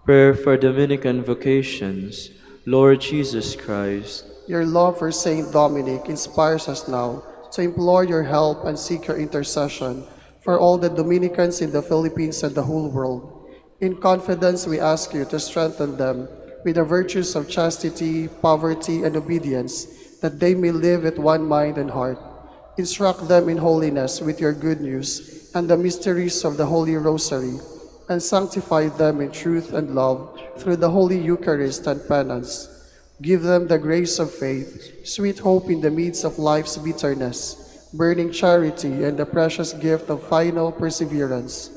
Prayer for Dominican vocations. Lord Jesus Christ, Your love for Saint Dominic inspires us now to implore your help and seek your intercession for all the Dominicans in the Philippines and the whole world. In confidence, we ask you to strengthen them with the virtues of chastity, poverty, and obedience, that they may live with one mind and heart. Instruct them in holiness with your good news and the mysteries of the Holy Rosary. and sanctify them in truth and love through the Holy Eucharist and penance. Give them the grace of faith, sweet hope in the midst of life's bitterness, burning charity, and the precious gift of final perseverance.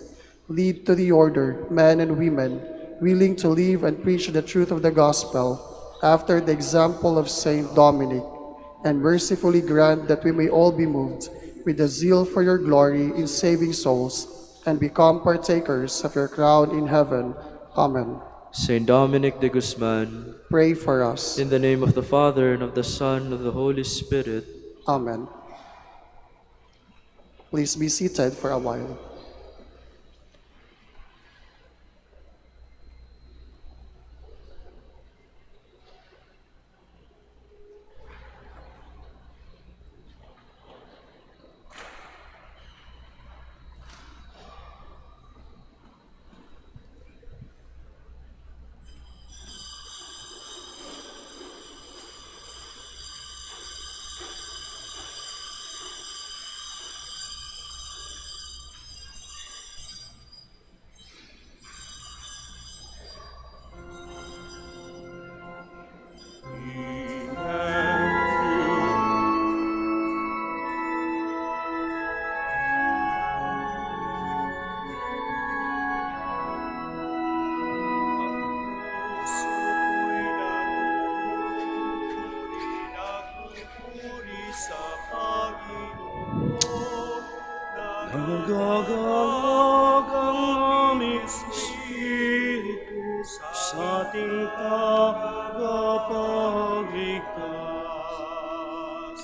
Lead to the order men and women willing to live and preach the truth of the gospel after the example of Saint Dominic, and mercifully grant that we may all be moved with the zeal for your glory in saving souls and become partakers of your crown in heaven. Amen. Saint Dominic de Guzman, Pray for us. in the name of the Father, and of the Son, and of the Holy Spirit. Amen. Please be seated for a while. Nagagalak ang aming Espiritu sa ating tagapagligtas.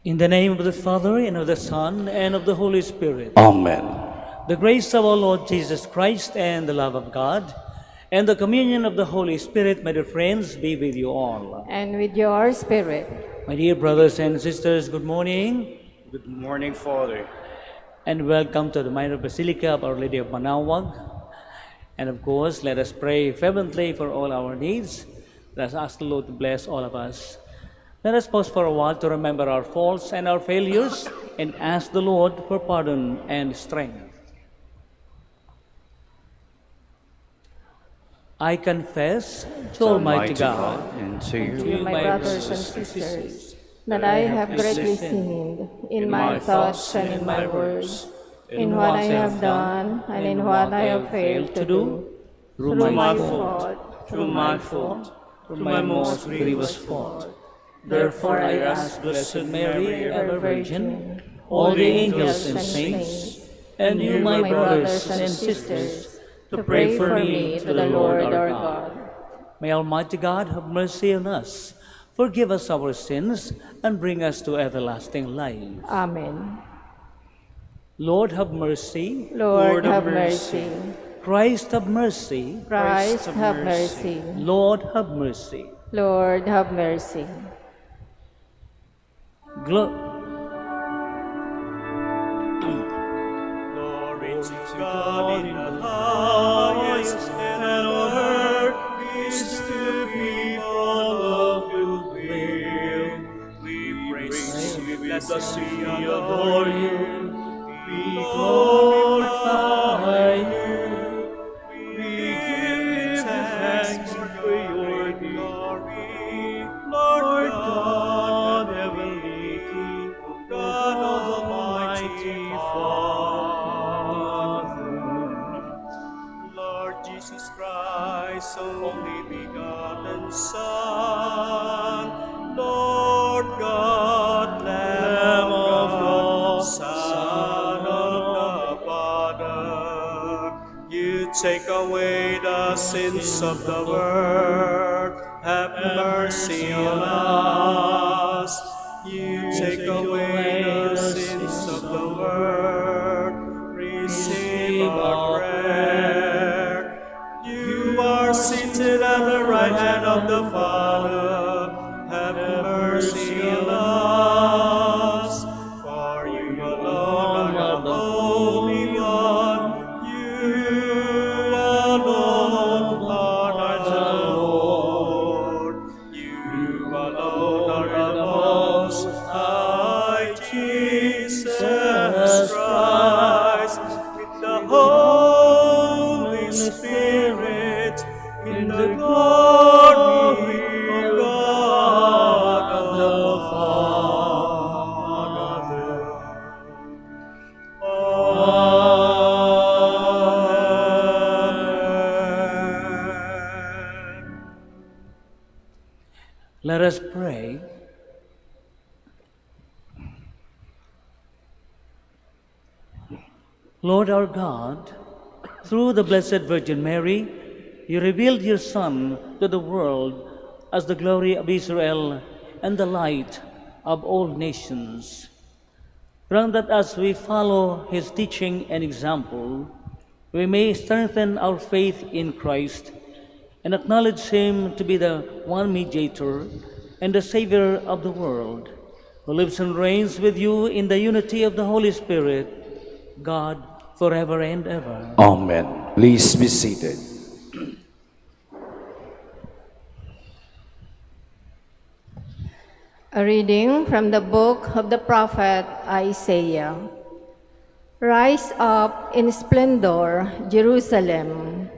In the name of the Father, and of the Son, and of the Holy Spirit. Amen. The grace of our Lord Jesus Christ, and the love of God, and the communion of the Holy Spirit, my dear friends, be with you all. And with your spirit. My dear brothers and sisters, good morning, Good morning, Father. and welcome to the Minor Basilica of Our Lady of Manawag. And of course, let us pray fervently for all our needs. Let us ask the Lord to bless all of us. Let us pause for a while to remember our faults and our failures and ask the Lord for pardon and strength. I confess to Almighty God and to To you, you, my brothers and sisters, that I have greatly sinned in my thoughts and in my words, in what I have done and in what I have failed to do, through my fault, through my fault, through my most grievous fault. Therefore I ask Blessed Mary, ever Virgin, all the angels and saints, and you, my brothers and sisters, to pray for me to the Lord our God. May Almighty God have mercy on us, forgive us our sins, and bring us to everlasting life. Amen. Lord have mercy. Lord, have mercy. Christ have mercy. Christ, have mercy. Lord have mercy. Lord, have mercy. Glory Glory to God in the highest, and on earth peace to people of good will. We praise you, we bless you, we adore you, we glorify you. We give thanks for your glory, Lord God, heavenly King, God Almighty Father. Lord Jesus Christ, only begotten Son, Lord God, Lamb of God, Son of the Father, you take away the sins of the world, have mercy on us. You take away the sins of the world, receive our prayer. You are seated at the right hand of the Father, have mercy on us. For you alone are the Holy One, you alone are the Lord, you alone are the Most High. Lord our God, through the Blessed Virgin Mary, you revealed your Son to the world as the glory of Israel and the light of all nations. Grant that as we follow his teaching and example, we may strengthen our faith in Christ and acknowledge him to be the one mediator and the Savior of the world, who lives and reigns with you in the unity of the Holy Spirit, God, forever and ever. Amen. Please be seated. A reading from the book of the prophet Isaiah. Rise up in splendor, Jerusalem.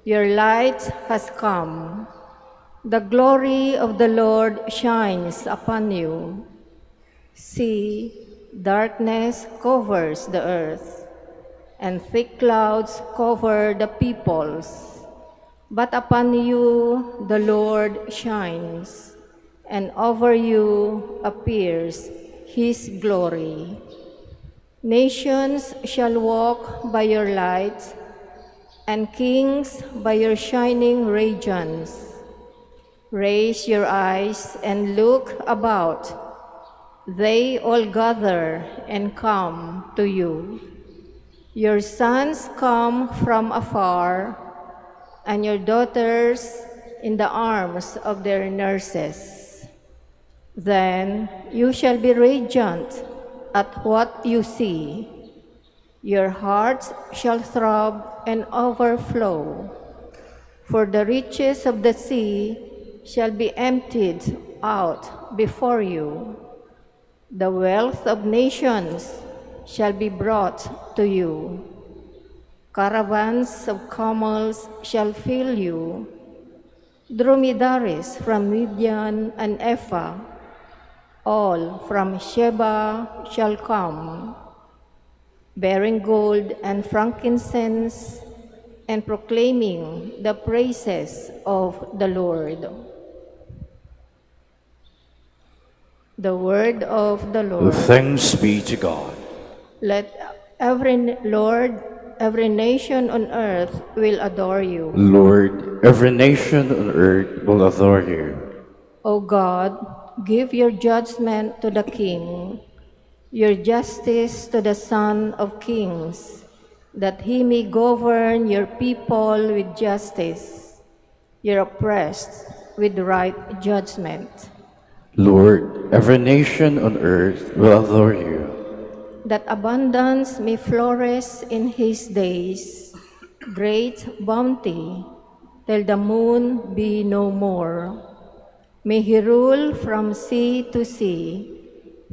Your light has come. The glory of the Lord shines upon you. See, darkness covers the earth, and thick clouds cover the peoples. But upon you the Lord shines, and over you appears his glory. Nations shall walk by your light, and kings by your shining radiance. Raise your eyes and look about. They all gather and come to you. Your sons come from afar, and your daughters in the arms of their nurses. Then you shall be radiant at what you see. Your hearts shall throb and overflow, for the riches of the sea shall be emptied out before you. The wealth of nations shall be brought to you. Caravans of camels shall fill you. Dromedaries from Midian and Ephah, all from Sheba shall come, bearing gold and frankincense and proclaiming the praises of the Lord. The word of the Lord. Thanks be to God. Let every nation on earth will adore you. Lord, every nation on earth will adore you. O God, give your judgment to the king, your justice to the Son of Kings, that he may govern your people with justice, your oppressed with right judgment. Lord, every nation on earth will adore you. That abundance may flourish in his days, great bounty, till the moon be no more. May he rule from sea to sea,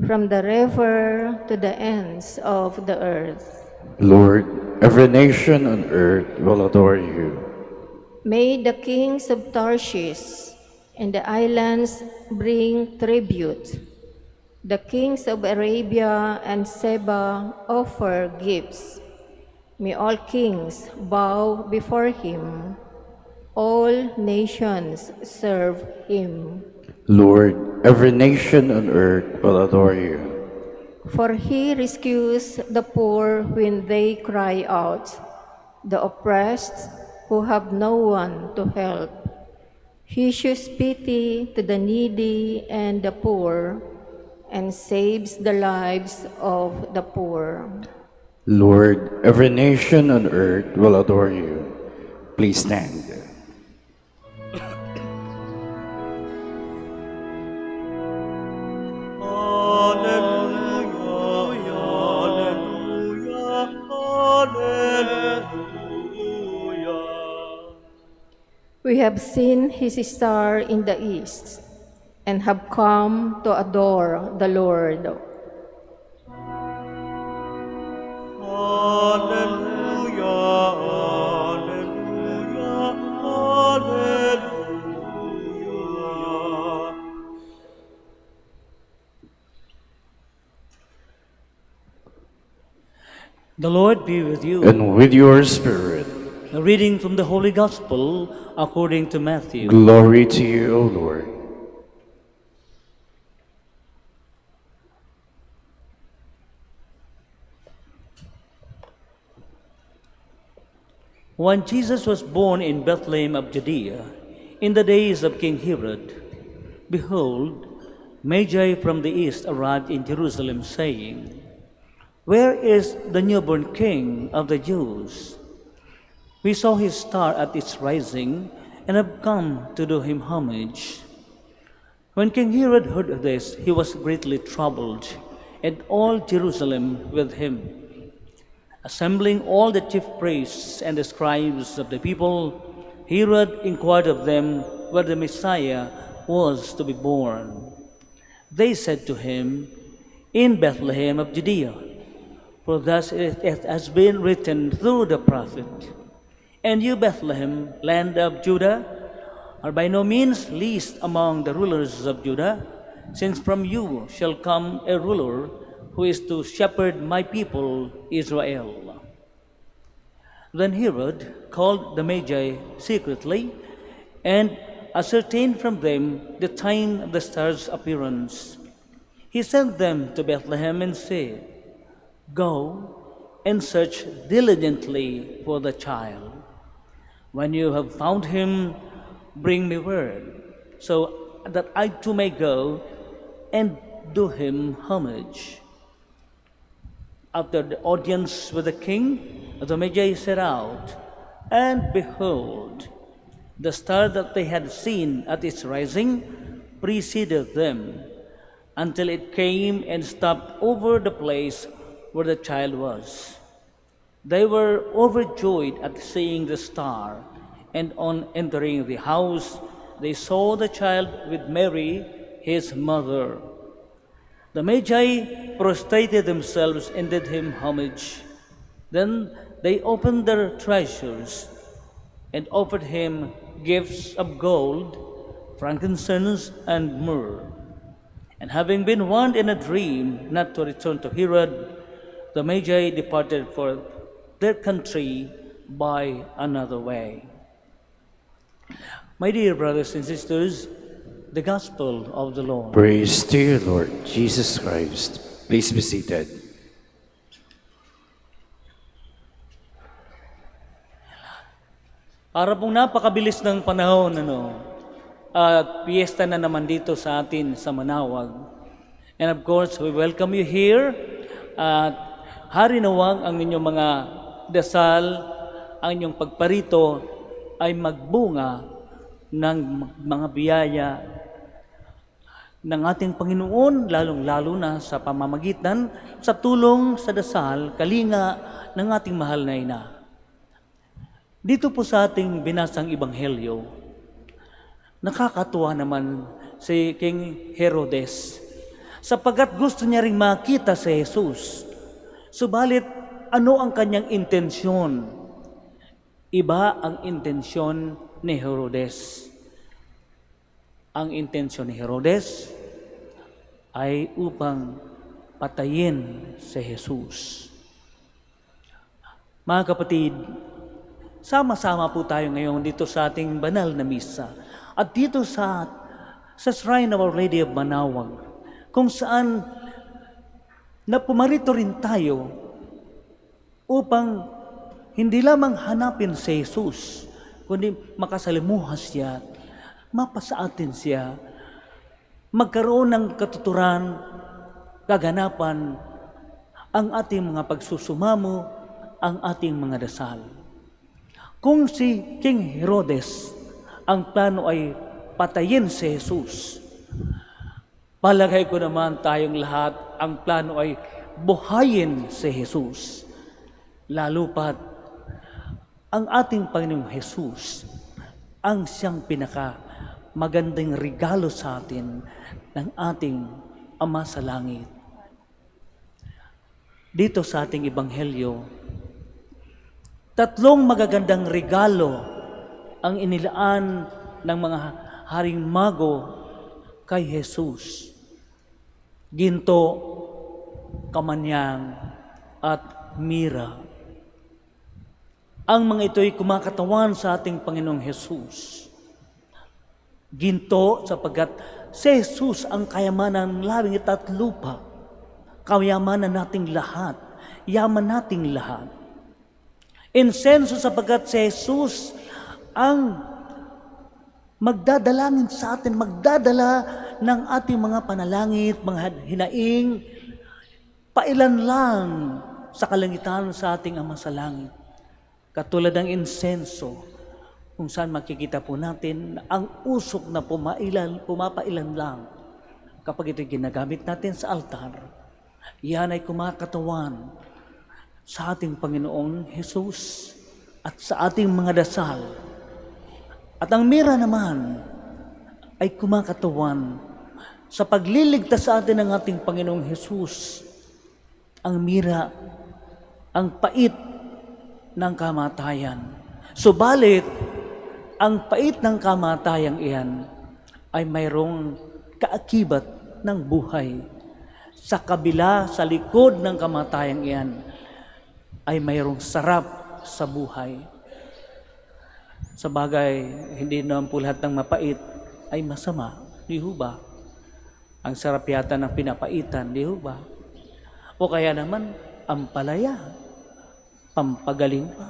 from the river to the ends of the earth. Lord, every nation on earth will adore you. May the kings of Tarshish and the islands bring tribute. The kings of Arabia and Seba offer gifts. May all kings bow before him. All nations serve him. Lord, every nation on earth will adore you. For he rescues the poor when they cry out, the oppressed who have no one to help. He shows pity to the needy and the poor, and saves the lives of the poor. Lord, every nation on earth will adore you. Please stand. Hallelujah, hallelujah, hallelujah. We have seen his star in the east, and have come to adore the Lord. Hallelujah, hallelujah, hallelujah. The Lord be with you. And with your spirit, A reading from the Holy Gospel according to Matthew. glory to you, O Lord. When Jesus was born in Bethlehem of Judea, in the days of King Herod, behold, Magi from the east arrived in Jerusalem, saying, "Where is the newborn King of the Jews? We saw his star at its rising, and have come to do him homage." When King Herod heard of this, he was greatly troubled, and all Jerusalem with him. Assembling all the chief priests and the scribes of the people, Herod inquired of them where the Messiah was to be born. They said to him, "In Bethlehem of Judea, for thus it has been written through the prophet, and you, Bethlehem, land of Judah, are by no means least among the rulers of Judah, since from you shall come a ruler who is to shepherd my people Israel." Then Herod called the Magi secretly and ascertained from them the time of the star's appearance. He sent them to Bethlehem and said, "Go and search diligently for the child. When you have found him, bring me word, so that I too may go and do him homage." After the audience with the king, the Magi set out, and behold, the star that they had seen at its rising preceded them, until it came and stopped over the place where the child was. They were overjoyed at seeing the star, and on entering the house, they saw the child with Mary, his mother. The Magi prostrated themselves and did him homage. Then they opened their treasures and offered him gifts of gold, frankincense, and myrrh. And having been warned in a dream not to return to Herod, the Magi departed for their country by another way. My dear brothers and sisters, the Gospel of the Lord. Praise to you, Lord Jesus Christ. Please be seated. Para pong napakabilis ng panahon, at piyesta na naman dito sa atin sa Manawag. And of course, we welcome you here. At hari nawang ang inyong mga dasal, ang inyong pagparito ay magbunga ng mga biyaya ng ating Panginoon, lalong-lalo na sa pamamagitan sa tulong sa dasal, kalinga ng ating mahal na ina. Dito po sa ating binasang Ebanghelyo, nakakatuwa naman si King Herodes sapagkat gusto niya ring makita si Jesus. Subalit, ano ang kanyang intensyon? Iba ang intensyon ni Herodes. Ang intensyon ni Herodes ay upang patayin si Jesus. Mga kapatid, sama-sama po tayo ngayon dito sa ating banal na misa. At dito sa Shrine of Our Lady of Manawag, kung saan napumarito rin tayo upang hindi lamang hanapin si Jesus, kundi makasalimuhas siya, mapasa atin siya, magkaroon ng katuturan, kaganapan, ang ating mga pagsusumamo, ang ating mga dasal. Kung si King Herodes, ang plano ay patayin si Jesus, palagay ko naman tayong lahat, ang plano ay buhayin si Jesus. Lalo pat, ang ating Panginoong Jesus, ang siyang magandang regalo sa atin ng ating Ama sa Langit. Dito sa ating Ebanghelyo, tatlong magagandang regalo ang inilaan ng mga haring mago kay Jesus. Ginto, kamanyang, at mira. Ang mga ito'y kumakatawan sa ating Panginoong Jesus. Ginto sapagkat si Jesus ang kayamanan ng langit at lupa. Kayamanan nating lahat. Yaman nating lahat. Insenso sapagkat si Jesus ang magdadalangin sa atin, magdadala ng ating mga panalangit, mga hinaing, pailan lang sa kalangitan sa ating Ama sa langit. Katulad ng insenso, kung saan makikita po natin na ang usok na pumapailan lang kapag ito'y ginagamit natin sa altar. Yan ay kumakatawan sa ating Panginoong Jesus at sa ating mga dasal. At ang mira naman ay kumakatawan sa pagliligtas sa atin ng ating Panginoong Jesus. Ang mira, ang pait ng kamatayan. Subalit, ang pait ng kamatayang iyan ay mayroong kaakibat ng buhay. Sa kabila, sa likod ng kamatayang iyan, ay mayroong sarap sa buhay. Sa bagay, hindi naman po lahat ng mapait ay masama, di ho ba? Ang sarap yata ng pinapaitan, di ho ba? O kaya naman, ang palaya, pampagaling pa.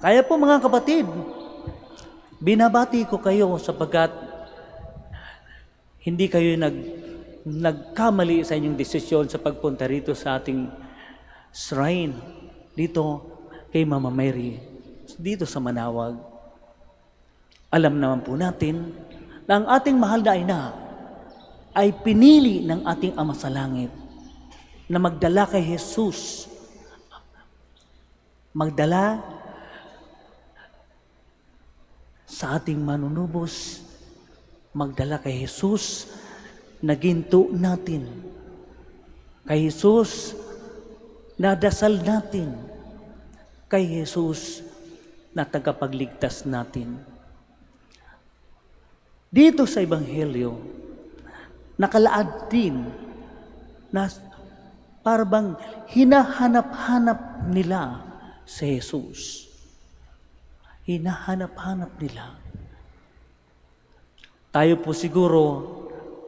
Kaya po mga kapatid, binabati ko kayo sapagkat hindi kayo nagkamali sa inyong desisyon sa pagpunta rito sa ating shrine, dito kay Mama Mary, dito sa Manawag. Alam naman po natin na ang ating mahal na ina ay pinili ng ating Ama sa Langit na magdala kay Jesus, magdala sa ating manunubos, magdala kay Jesus na ginto natin, kay Jesus na dasal natin, kay Jesus na tagapagligtas natin. Dito sa Ebanghelyo, nakalaad din na parang hinahanap-hanap nila si Jesus. Hinahanap-hanap nila. Tayo po siguro,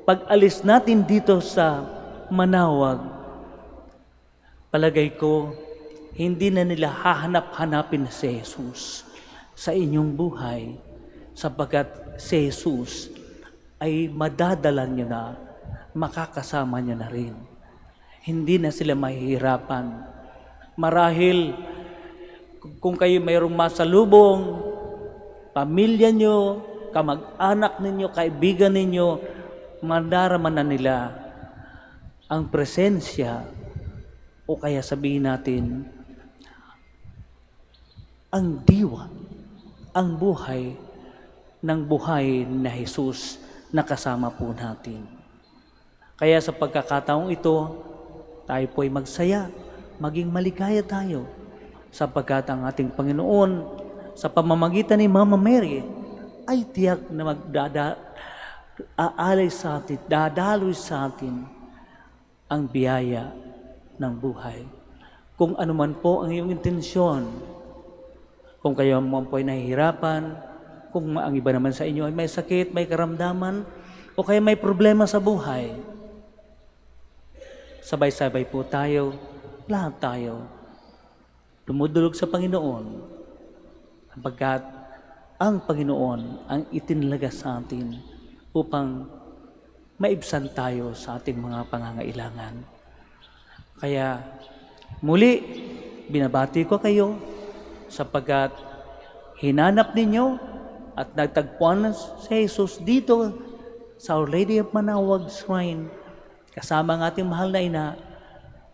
pag alis natin dito sa Manawag, palagay ko, hindi na nila hahanap-hanapin si Jesus sa inyong buhay sapagkat si Jesus ay madadala nyo na, makakasama nyo na rin. Hindi na sila mahihirapan. Marahil, kung kayo mayroong masalubong, pamilya nyo, kamag-anak ninyo, kaibigan ninyo, mandarama na nila ang presensya o kaya sabihin natin, ang diwa, ang buhay ng buhay na Jesus na kasama po natin. Kaya sa pagkakataong ito, tayo po ay magsaya, maging maligaya tayo, sapagkat ang ating Panginoon sa pamamagitan ni Mama Mary ay tiyak na aalay sa atin, dadaloy sa atin ang biyaya ng buhay. Kung ano man po ang iyong intensyon, kung kayo man po ay nahihirapan, kung ang iba naman sa inyo ay may sakit, may karamdaman, o kaya may problema sa buhay, sabay-sabay po tayo, lahat tayo, dumudulog sa Panginoon, sapagkat ang Panginoon ang itinalaga sa atin upang maibsan tayo sa ating mga pangangailangan. Kaya muli, binabati ko kayo sapagkat hinanap ninyo at nagtagpuan si Jesus dito sa Our Lady of Manawag Shrine kasama ang ating mahal na ina.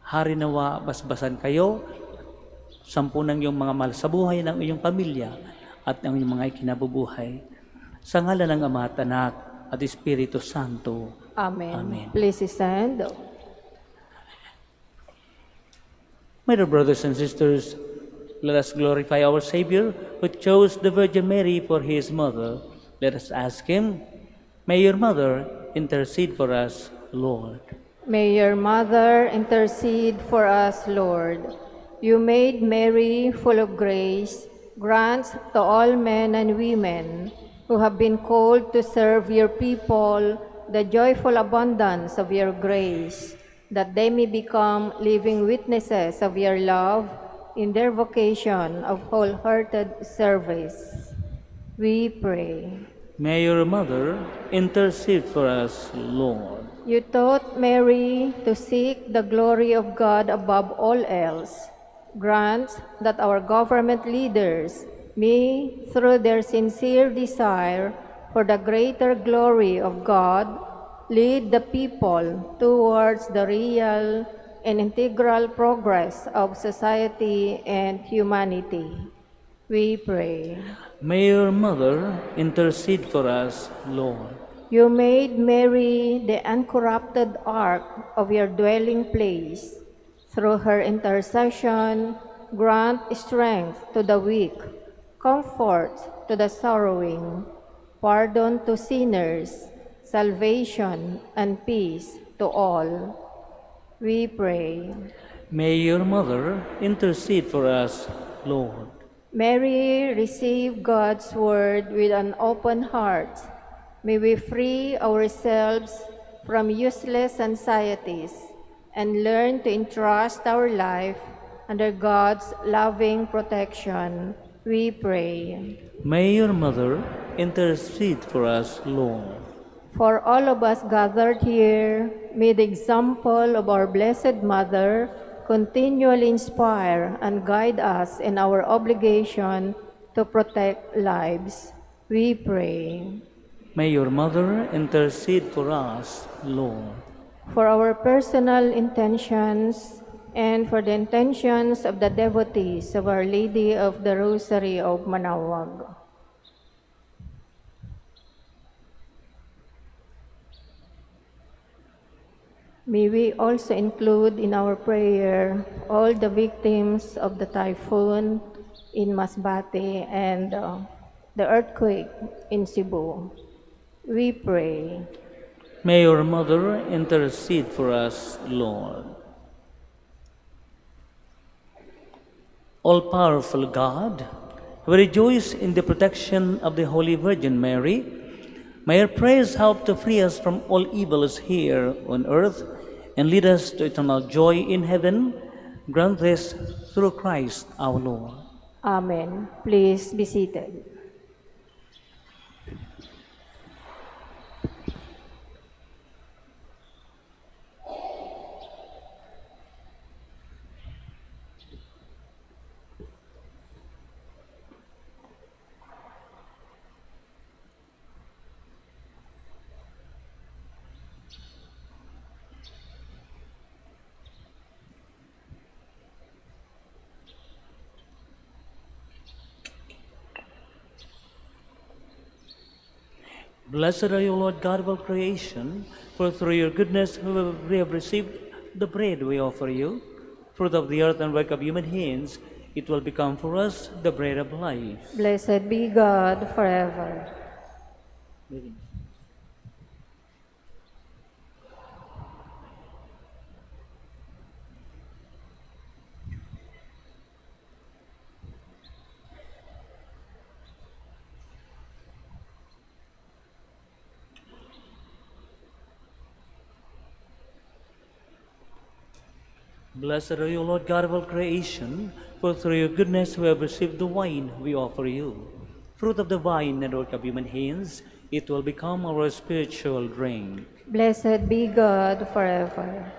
Hari nawa basbasan kayo, sampunan yung mga mahal sa buhay ng iyong pamilya at ng iyong mga ikinabubuhay. Sa ngalan ng Ama at Anak at Espiritu Santo. Amen. Amen. Please stand. My dear brothers and sisters, let us glorify our Savior who chose the Virgin Mary for His mother. Let us ask Him, may your mother intercede for us, Lord. May your mother intercede for us, Lord. You made Mary full of grace. Grant to all men and women who have been called to serve your people the joyful abundance of your grace, that they may become living witnesses of your love in their vocation of wholehearted service. We pray. May your mother intercede for us, Lord. You taught Mary to seek the glory of God above all else. Grant that our government leaders may, through their sincere desire for the greater glory of God, lead the people towards the real and integral progress of society and humanity. We pray. May your mother intercede for us, Lord. You made Mary the uncorrupted ark of your dwelling place. Through her intercession, grant strength to the weak, comfort to the sorrowing, pardon to sinners, salvation and peace to all. We pray. May your mother intercede for us, Lord. Mary, receive God's word with an open heart. May we free ourselves from useless anxieties and learn to entrust our life under God's loving protection. We pray. May your mother intercede for us, Lord. For all of us gathered here, may the example of our Blessed Mother continually inspire and guide us in our obligation to protect lives. We pray. May your mother intercede for us, Lord. For our personal intentions and for the intentions of the devotees of Our Lady of the Rosary of Manaoag. May we also include in our prayer all the victims of the typhoon in Masbate and the earthquake in Cebu. We pray. May your mother intercede for us, Lord. All-powerful God, we rejoice in the protection of the Holy Virgin Mary. May her prayers help to free us from all evils here on earth and lead us to eternal joy in heaven. Grant this through Christ our Lord. Amen. Please be seated. Blessed are you, Lord God of all creation, for through your goodness we have received the bread we offer you, fruit of the earth and work of human hands. It will become for us the bread of life. Blessed be God forever. Blessed are you, Lord God of all creation, for through your goodness we have received the wine we offer you. Fruit of the vine and work of human hands, it will become our spiritual drink. Blessed be God forever.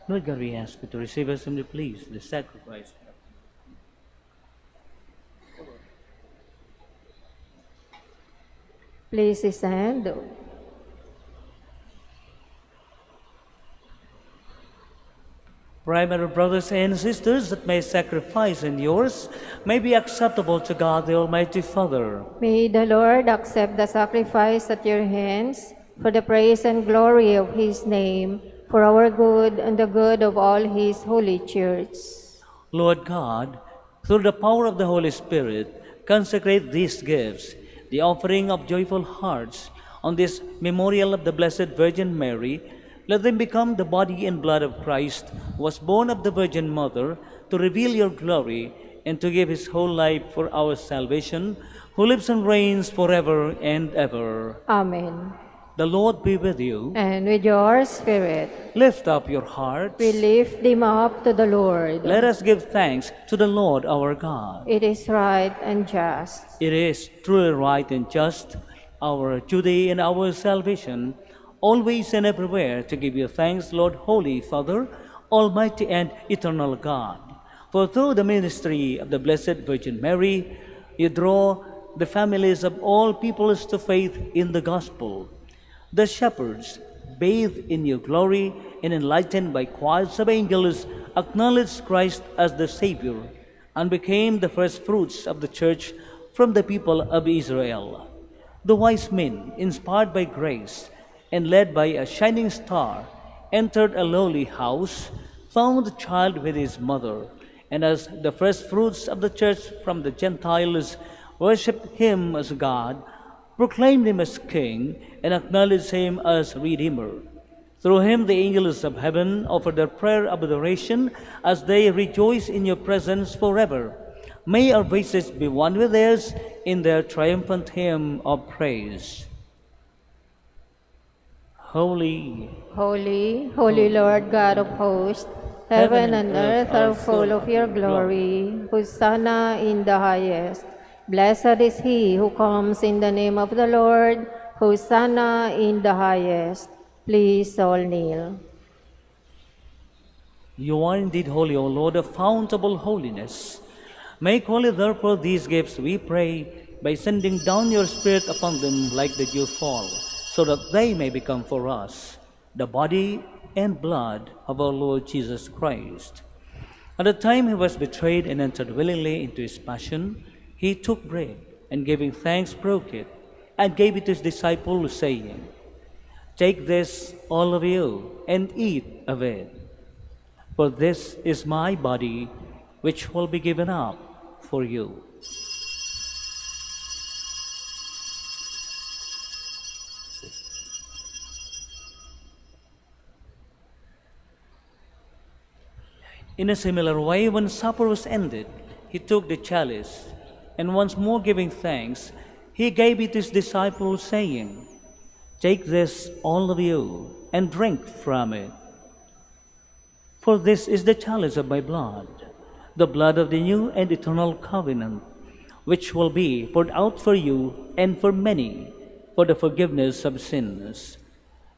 Lord God, we ask you to receive us humbly, please, the sacrifice. Please stand. Pray, my brothers and sisters, that my sacrifice and yours may be acceptable to God the Almighty Father. May the Lord accept the sacrifice at your hands for the praise and glory of his name, for our good and the good of all his holy church. Lord God, through the power of the Holy Spirit, consecrate these gifts, the offering of joyful hearts, on this memorial of the Blessed Virgin Mary. Let them become the body and blood of Christ, who was born of the Virgin Mother, to reveal your glory and to give his whole life for our salvation, who lives and reigns forever and ever. Amen. The Lord be with you. And with your spirit, Lift up your hearts. we lift them up to the Lord. Let us give thanks to the Lord our God. It is right and just. It is truly right and just, our duty and our salvation, always and everywhere to give you thanks, Lord, Holy Father, Almighty and eternal God. For through the ministry of the Blessed Virgin Mary, you draw the families of all peoples to faith in the gospel. The shepherds, bathed in your glory and enlightened by choirs of angels, acknowledged Christ as the Savior and became the first fruits of the church from the people of Israel. The wise men, inspired by grace and led by a shining star, entered a lowly house, found the child with his mother, and as the first fruits of the church from the Gentiles, worshipped him as God, proclaimed him as King, and acknowledged him as Redeemer. Through him the angels of heaven offer their prayer of adoration as they rejoice in your presence forever. May our voices be one with theirs in their triumphant hymn of praise. Holy, Holy, holy Lord God of hosts, heaven and earth are full of your glory. Hosanna in the highest. Blessed is he who comes in the name of the Lord. Hosanna in the highest. Please all kneel. you are indeed holy, O Lord, of fountable holiness. Make holy, therefore, these gifts, we pray, by sending down your Spirit upon them like the dew fall, so that they may become for us the body and blood of our Lord Jesus Christ. At the time he was betrayed and entered willingly into his passion, he took bread, and giving thanks broke it, and gave it to his disciples, saying, Take this, all of you, and eat of it. For this is my body, which will be given up for you. In a similar way, when supper was ended, he took the chalice, and once more giving thanks, he gave it to his disciples, saying, Take this, all of you, and drink from it. For this is the chalice of my blood, the blood of the new and eternal covenant, which will be poured out for you and for many for the forgiveness of sins.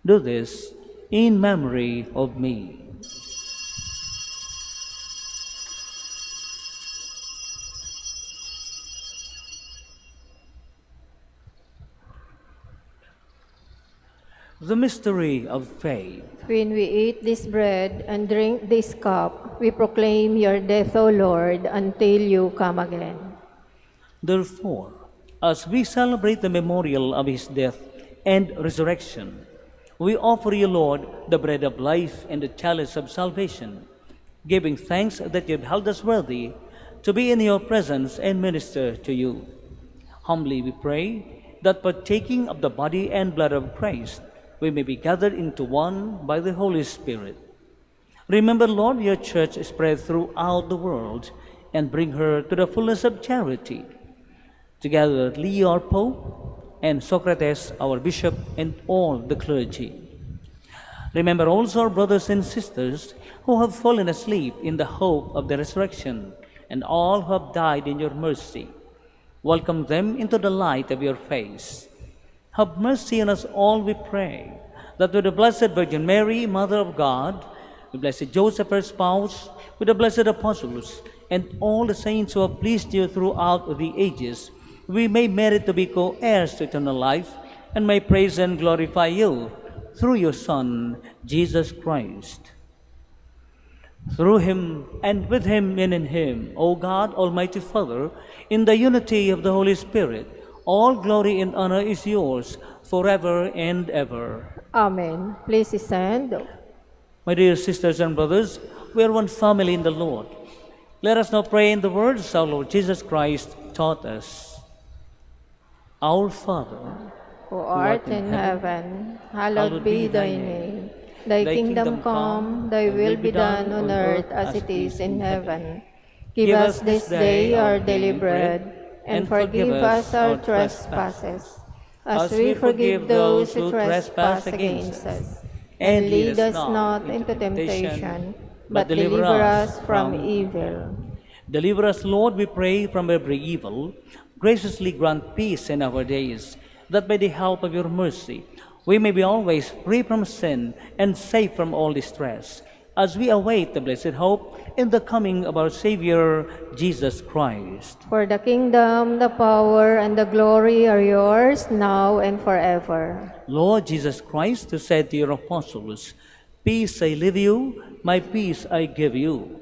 Do this in memory of me. The mystery of faith. When we eat this bread and drink this cup, we proclaim your death, O Lord, until you come again. Therefore, as we celebrate the memorial of his death and resurrection, we offer you, Lord, the bread of life and the chalice of salvation, giving thanks that you have held us worthy to be in your presence and minister to you. Humbly we pray that partaking of the body and blood of Christ, we may be gathered into one by the Holy Spirit. Remember, Lord, your church is spread throughout the world, and bring her to the fullness of charity. Together with Leo, our Pope, and Socrates, our Bishop, and all the clergy. Remember also our brothers and sisters who have fallen asleep in the hope of the resurrection, and all who have died in your mercy. Welcome them into the light of your face. Have mercy on us all, we pray, that with the Blessed Virgin Mary, Mother of God, with Blessed Joseph, her spouse, with the blessed apostles, and all the saints who have pleased you throughout the ages, we may merit to be co-heirs to eternal life, and may praise and glorify you through your Son, Jesus Christ. Through him, and with him, and in him, O God, Almighty Father, in the unity of the Holy Spirit, all glory and honor is yours forever and ever. Amen. Please stand. My dear sisters and brothers, we are one family in the Lord. Let us now pray in the words our Lord Jesus Christ taught us. Our Father, Who art in heaven, hallowed be thy name. Thy kingdom come, thy will be done on earth as it is in heaven. Give us this day our daily bread, and forgive us our trespasses, as we forgive those who trespass against us. And lead us not into temptation, but deliver us from evil. Deliver us, Lord, we pray, from every evil. Graciously grant peace in our days, that by the help of your mercy we may be always free from sin and safe from all distress, as we await the blessed hope in the coming of our Savior, Jesus Christ. For the kingdom, the power, and the glory are yours, now and forever. Lord Jesus Christ, who said to your apostles, "Peace I leave you, my peace I give you,"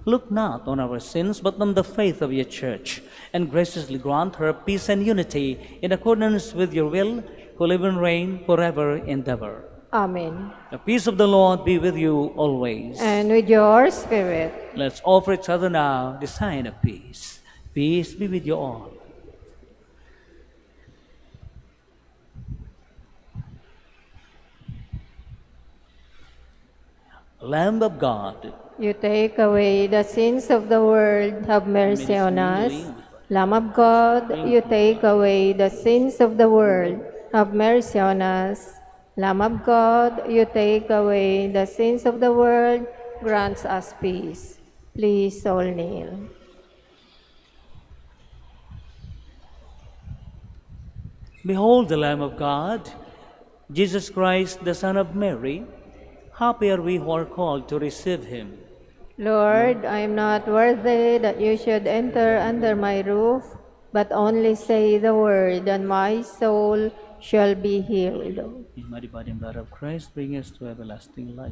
look not on our sins, but on the faith of your church, and graciously grant her peace and unity in accordance with your will, who live and reign forever and ever. Amen. The peace of the Lord be with you always. And with your spirit. Let's offer each other now the sign of peace. Peace be with you all. Lamb of God, You take away the sins of the world, have mercy on us. Lamb of God, you take away the sins of the world, have mercy on us. Lamb of God, you take away the sins of the world, grant us peace. Please all kneel. behold the Lamb of God, Jesus Christ, the Son of Mary. Happy are we who are called to receive him. Lord, I am not worthy that you should enter under my roof, but only say the word, and my soul shall be healed. In my body and blood of Christ, bring us to everlasting life.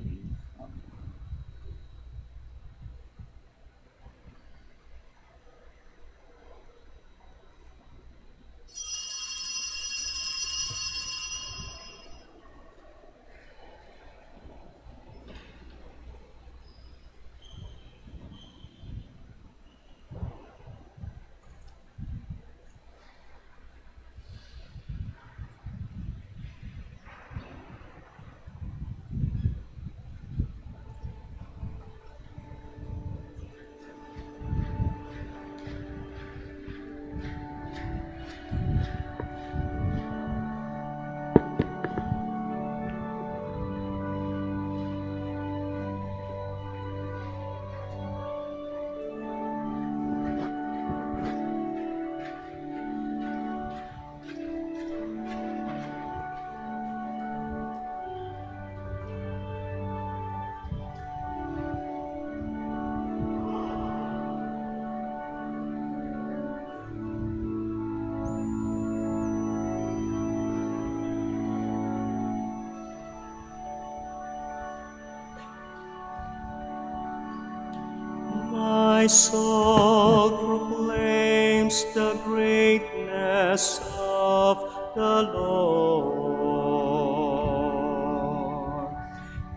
My soul proclaims the greatness of the Lord,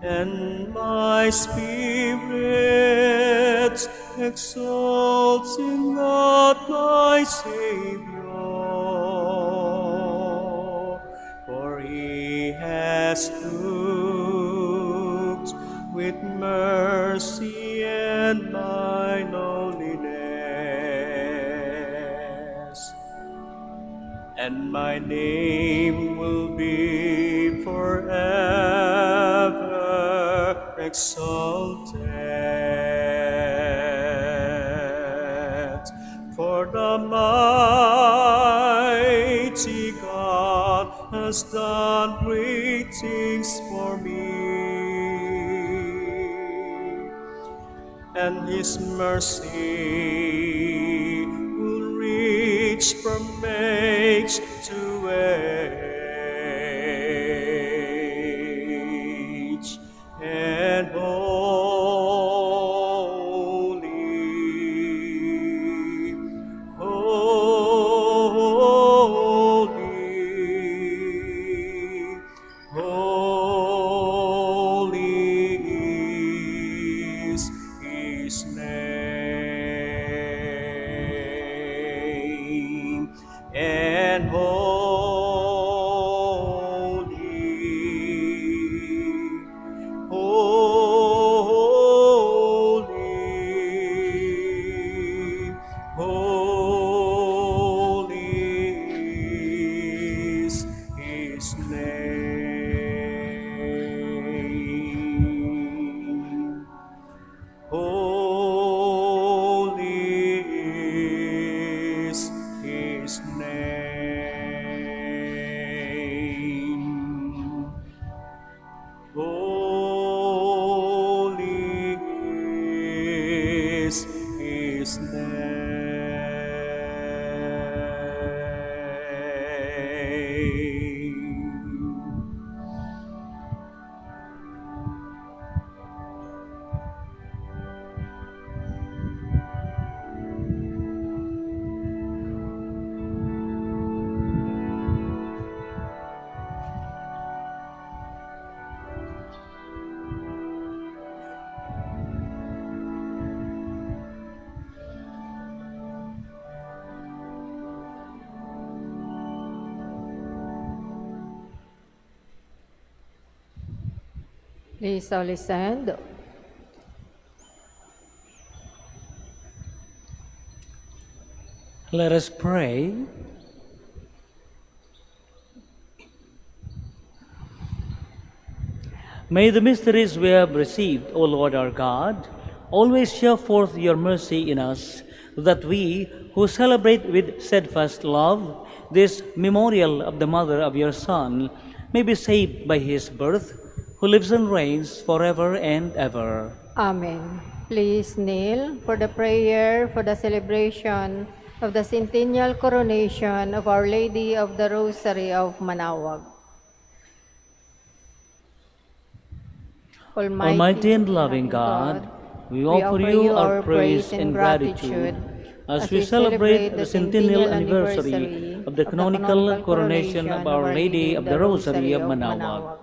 and my spirit exalts in God my Savior, for he has looked with mercy and my lowliness, and my name will be forever exalted. For the mighty God has done great things for me, and his mercy will reach from age to age. And holy, holy, holy is his name. Please all stand. Let us pray. May the mysteries we have received, O Lord our God, always show forth your mercy in us, that we, who celebrate with steadfast love this memorial of the mother of your Son, may be saved by his birth, who lives and reigns forever and ever. Amen. Please kneel for the prayer for the celebration of the centennial coronation of Our Lady of the Rosary of Manaoag. Almighty and loving God, we offer you our praise and gratitude as we celebrate the centennial anniversary of the canonical coronation of Our Lady of the Rosary of Manaoag.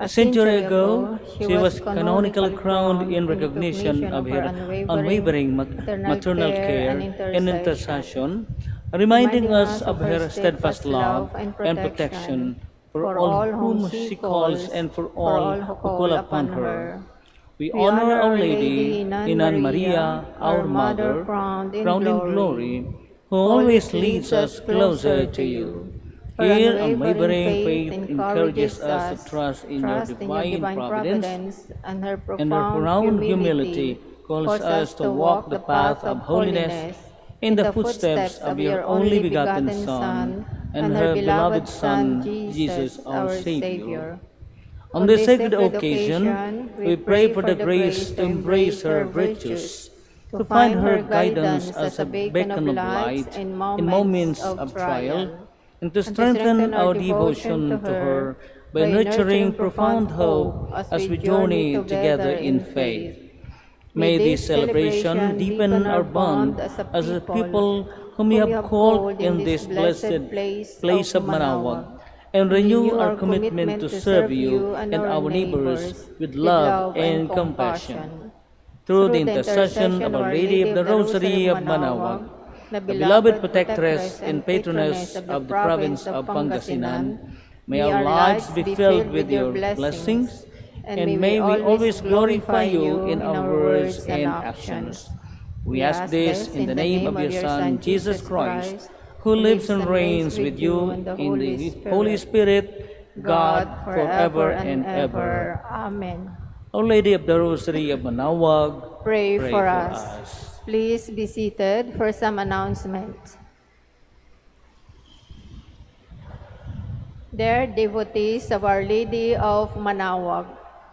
A century ago, she was canonically crowned in recognition of her unwavering maternal care and intercession, reminding us of her steadfast love and protection for all whom she calls and for all who call upon her. We honor Our Lady, Inan Maria, our Mother, crowned in glory, who always leads us closer to you. Her unwavering faith encourages us to trust in your divine providence, and her and her profound humility calls us to walk the path of holiness in the footsteps of your only begotten Son and her beloved Son, Jesus our Savior. On this sacred occasion, we pray for the grace to embrace her virtues, to find her guidance as a beacon of light in moments of trial, and to strengthen our devotion to her by nurturing profound hope as we journey together in faith. May this celebration deepen our bond as a people whom you have called in this blessed place of Manaoag, and renew our commitment to serve you and our neighbors with love and compassion. Through the intercession of Our Lady of the Rosary of Manaoag, the beloved protectress and patroness of the province of Pangasinan, may our lives be filled with your blessings, and may we always glorify you in our words and actions. We ask this in the name of your Son, Jesus Christ, who lives and reigns with you in the Holy Spirit, God, forever and ever. Amen. Our Lady of the Rosary of Manaoag, Pray for us. Please be seated for some announcements. Dear devotees of Our Lady of Manaoag,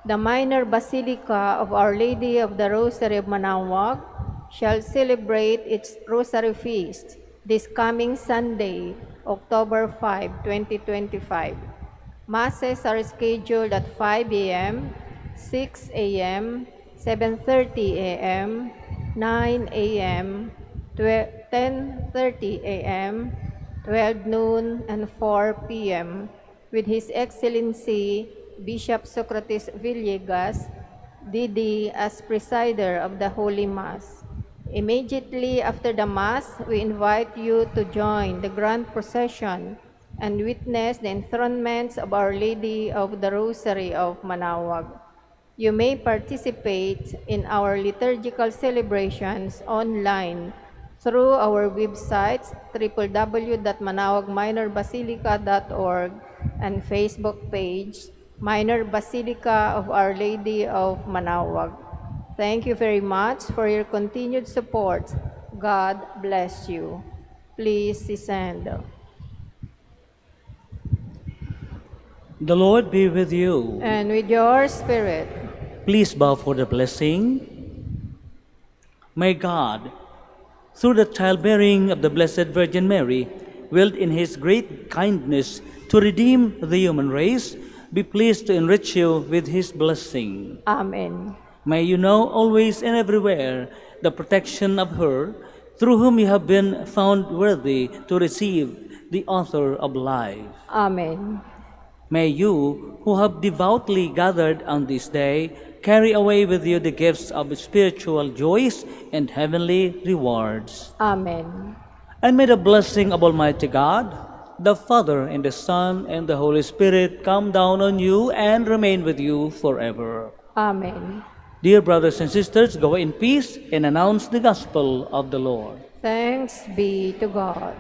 the minor basilica of Our Lady of the Rosary of Manaoag shall celebrate its Rosary Feast this coming Sunday, October 5, 2025. Masses are scheduled at 5 a.m., 6 a.m., 7:30 a.m., 9 a.m., 10:30 a.m., 12 noon, and 4 p.m. with His Excellency Bishop Socrates Villegas, DD, as presider of the Holy Mass. Immediately after the Mass, we invite you to join the Grand Procession and witness the enthronements of Our Lady of the Rosary of Manaoag. You may participate in our liturgical celebrations online through our websites www.manaoagminorbasilica.org and Facebook page Minor Basilica of Our Lady of Manaoag. Thank you very much for your continued support. God bless you. Please descend. The Lord be with you. And with your spirit. Please bow for the blessing. May God, through the childbearing of the Blessed Virgin Mary, willed in His great kindness to redeem the human race, be pleased to enrich you with His blessing. Amen. May you know always and everywhere the protection of her, through whom you have been found worthy to receive the author of life. Amen. May you, who have devoutly gathered on this day, carry away with you the gifts of spiritual joys and heavenly rewards. Amen. And may the blessing of Almighty God, the Father, and the Son, and the Holy Spirit come down on you and remain with you forever. Amen. Dear brothers and sisters, go in peace and announce the gospel of the Lord. Thanks be to God.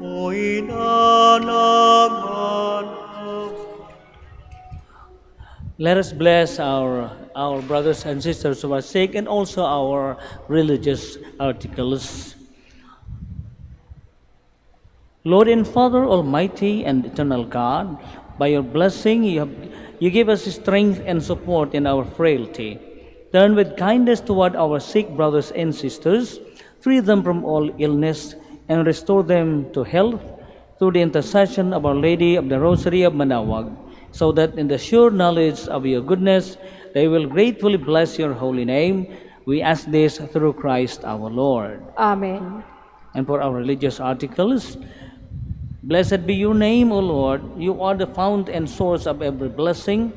Hoy nananganap. Let us bless our brothers and sisters who are sick and also our religious articles. Lord and Father, Almighty and eternal God, by your blessing you give us strength and support in our frailty. Turn with kindness toward our sick brothers and sisters, free them from all illness, and restore them to health through the intercession of Our Lady of the Rosary of Manaoag, so that in the sure knowledge of your goodness they will gratefully bless your holy name. We ask this through Christ our Lord. Amen. And for our religious articles, blessed be your name, O Lord. You are the fount and source of every blessing,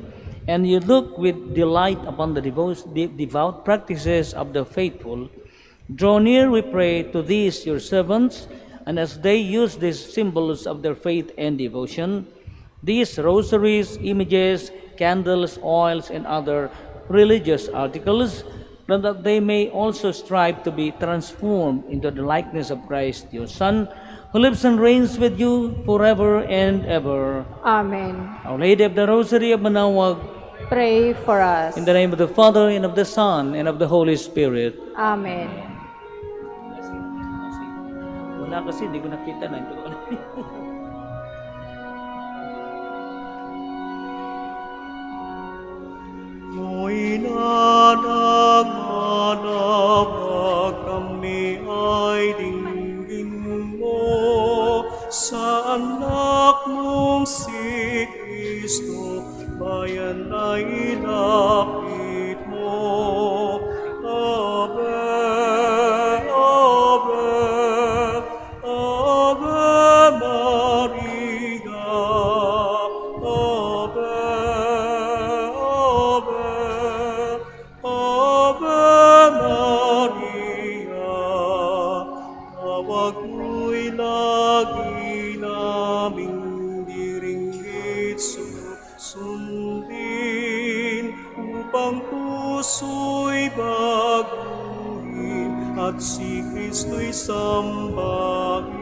and you look with delight upon the devout practices of the faithful. Draw near, we pray, to these your servants, and as they use these symbols of their faith and devotion, these rosaries, images, candles, oils, and other religious articles, that they may also strive to be transformed into the likeness of Christ, your Son, who lives and reigns with you forever and ever. Amen. Our Lady of the Rosary of Manaoag, Pray for us. in the name of the Father, and of the Son, and of the Holy Spirit. Amen. Wala kasi, hindi ko nakita na ito. Hoy nananganap, kami ay dinggin mo sa anak mong si Kristo, bayan ay lapit mo. Ave, Ave, Ave Maria, Ave, Ave, Ave Maria. Tawag mo'y lagi naming diringgit sundin, upang puso'y baguhin at si Kristo'y sambahin.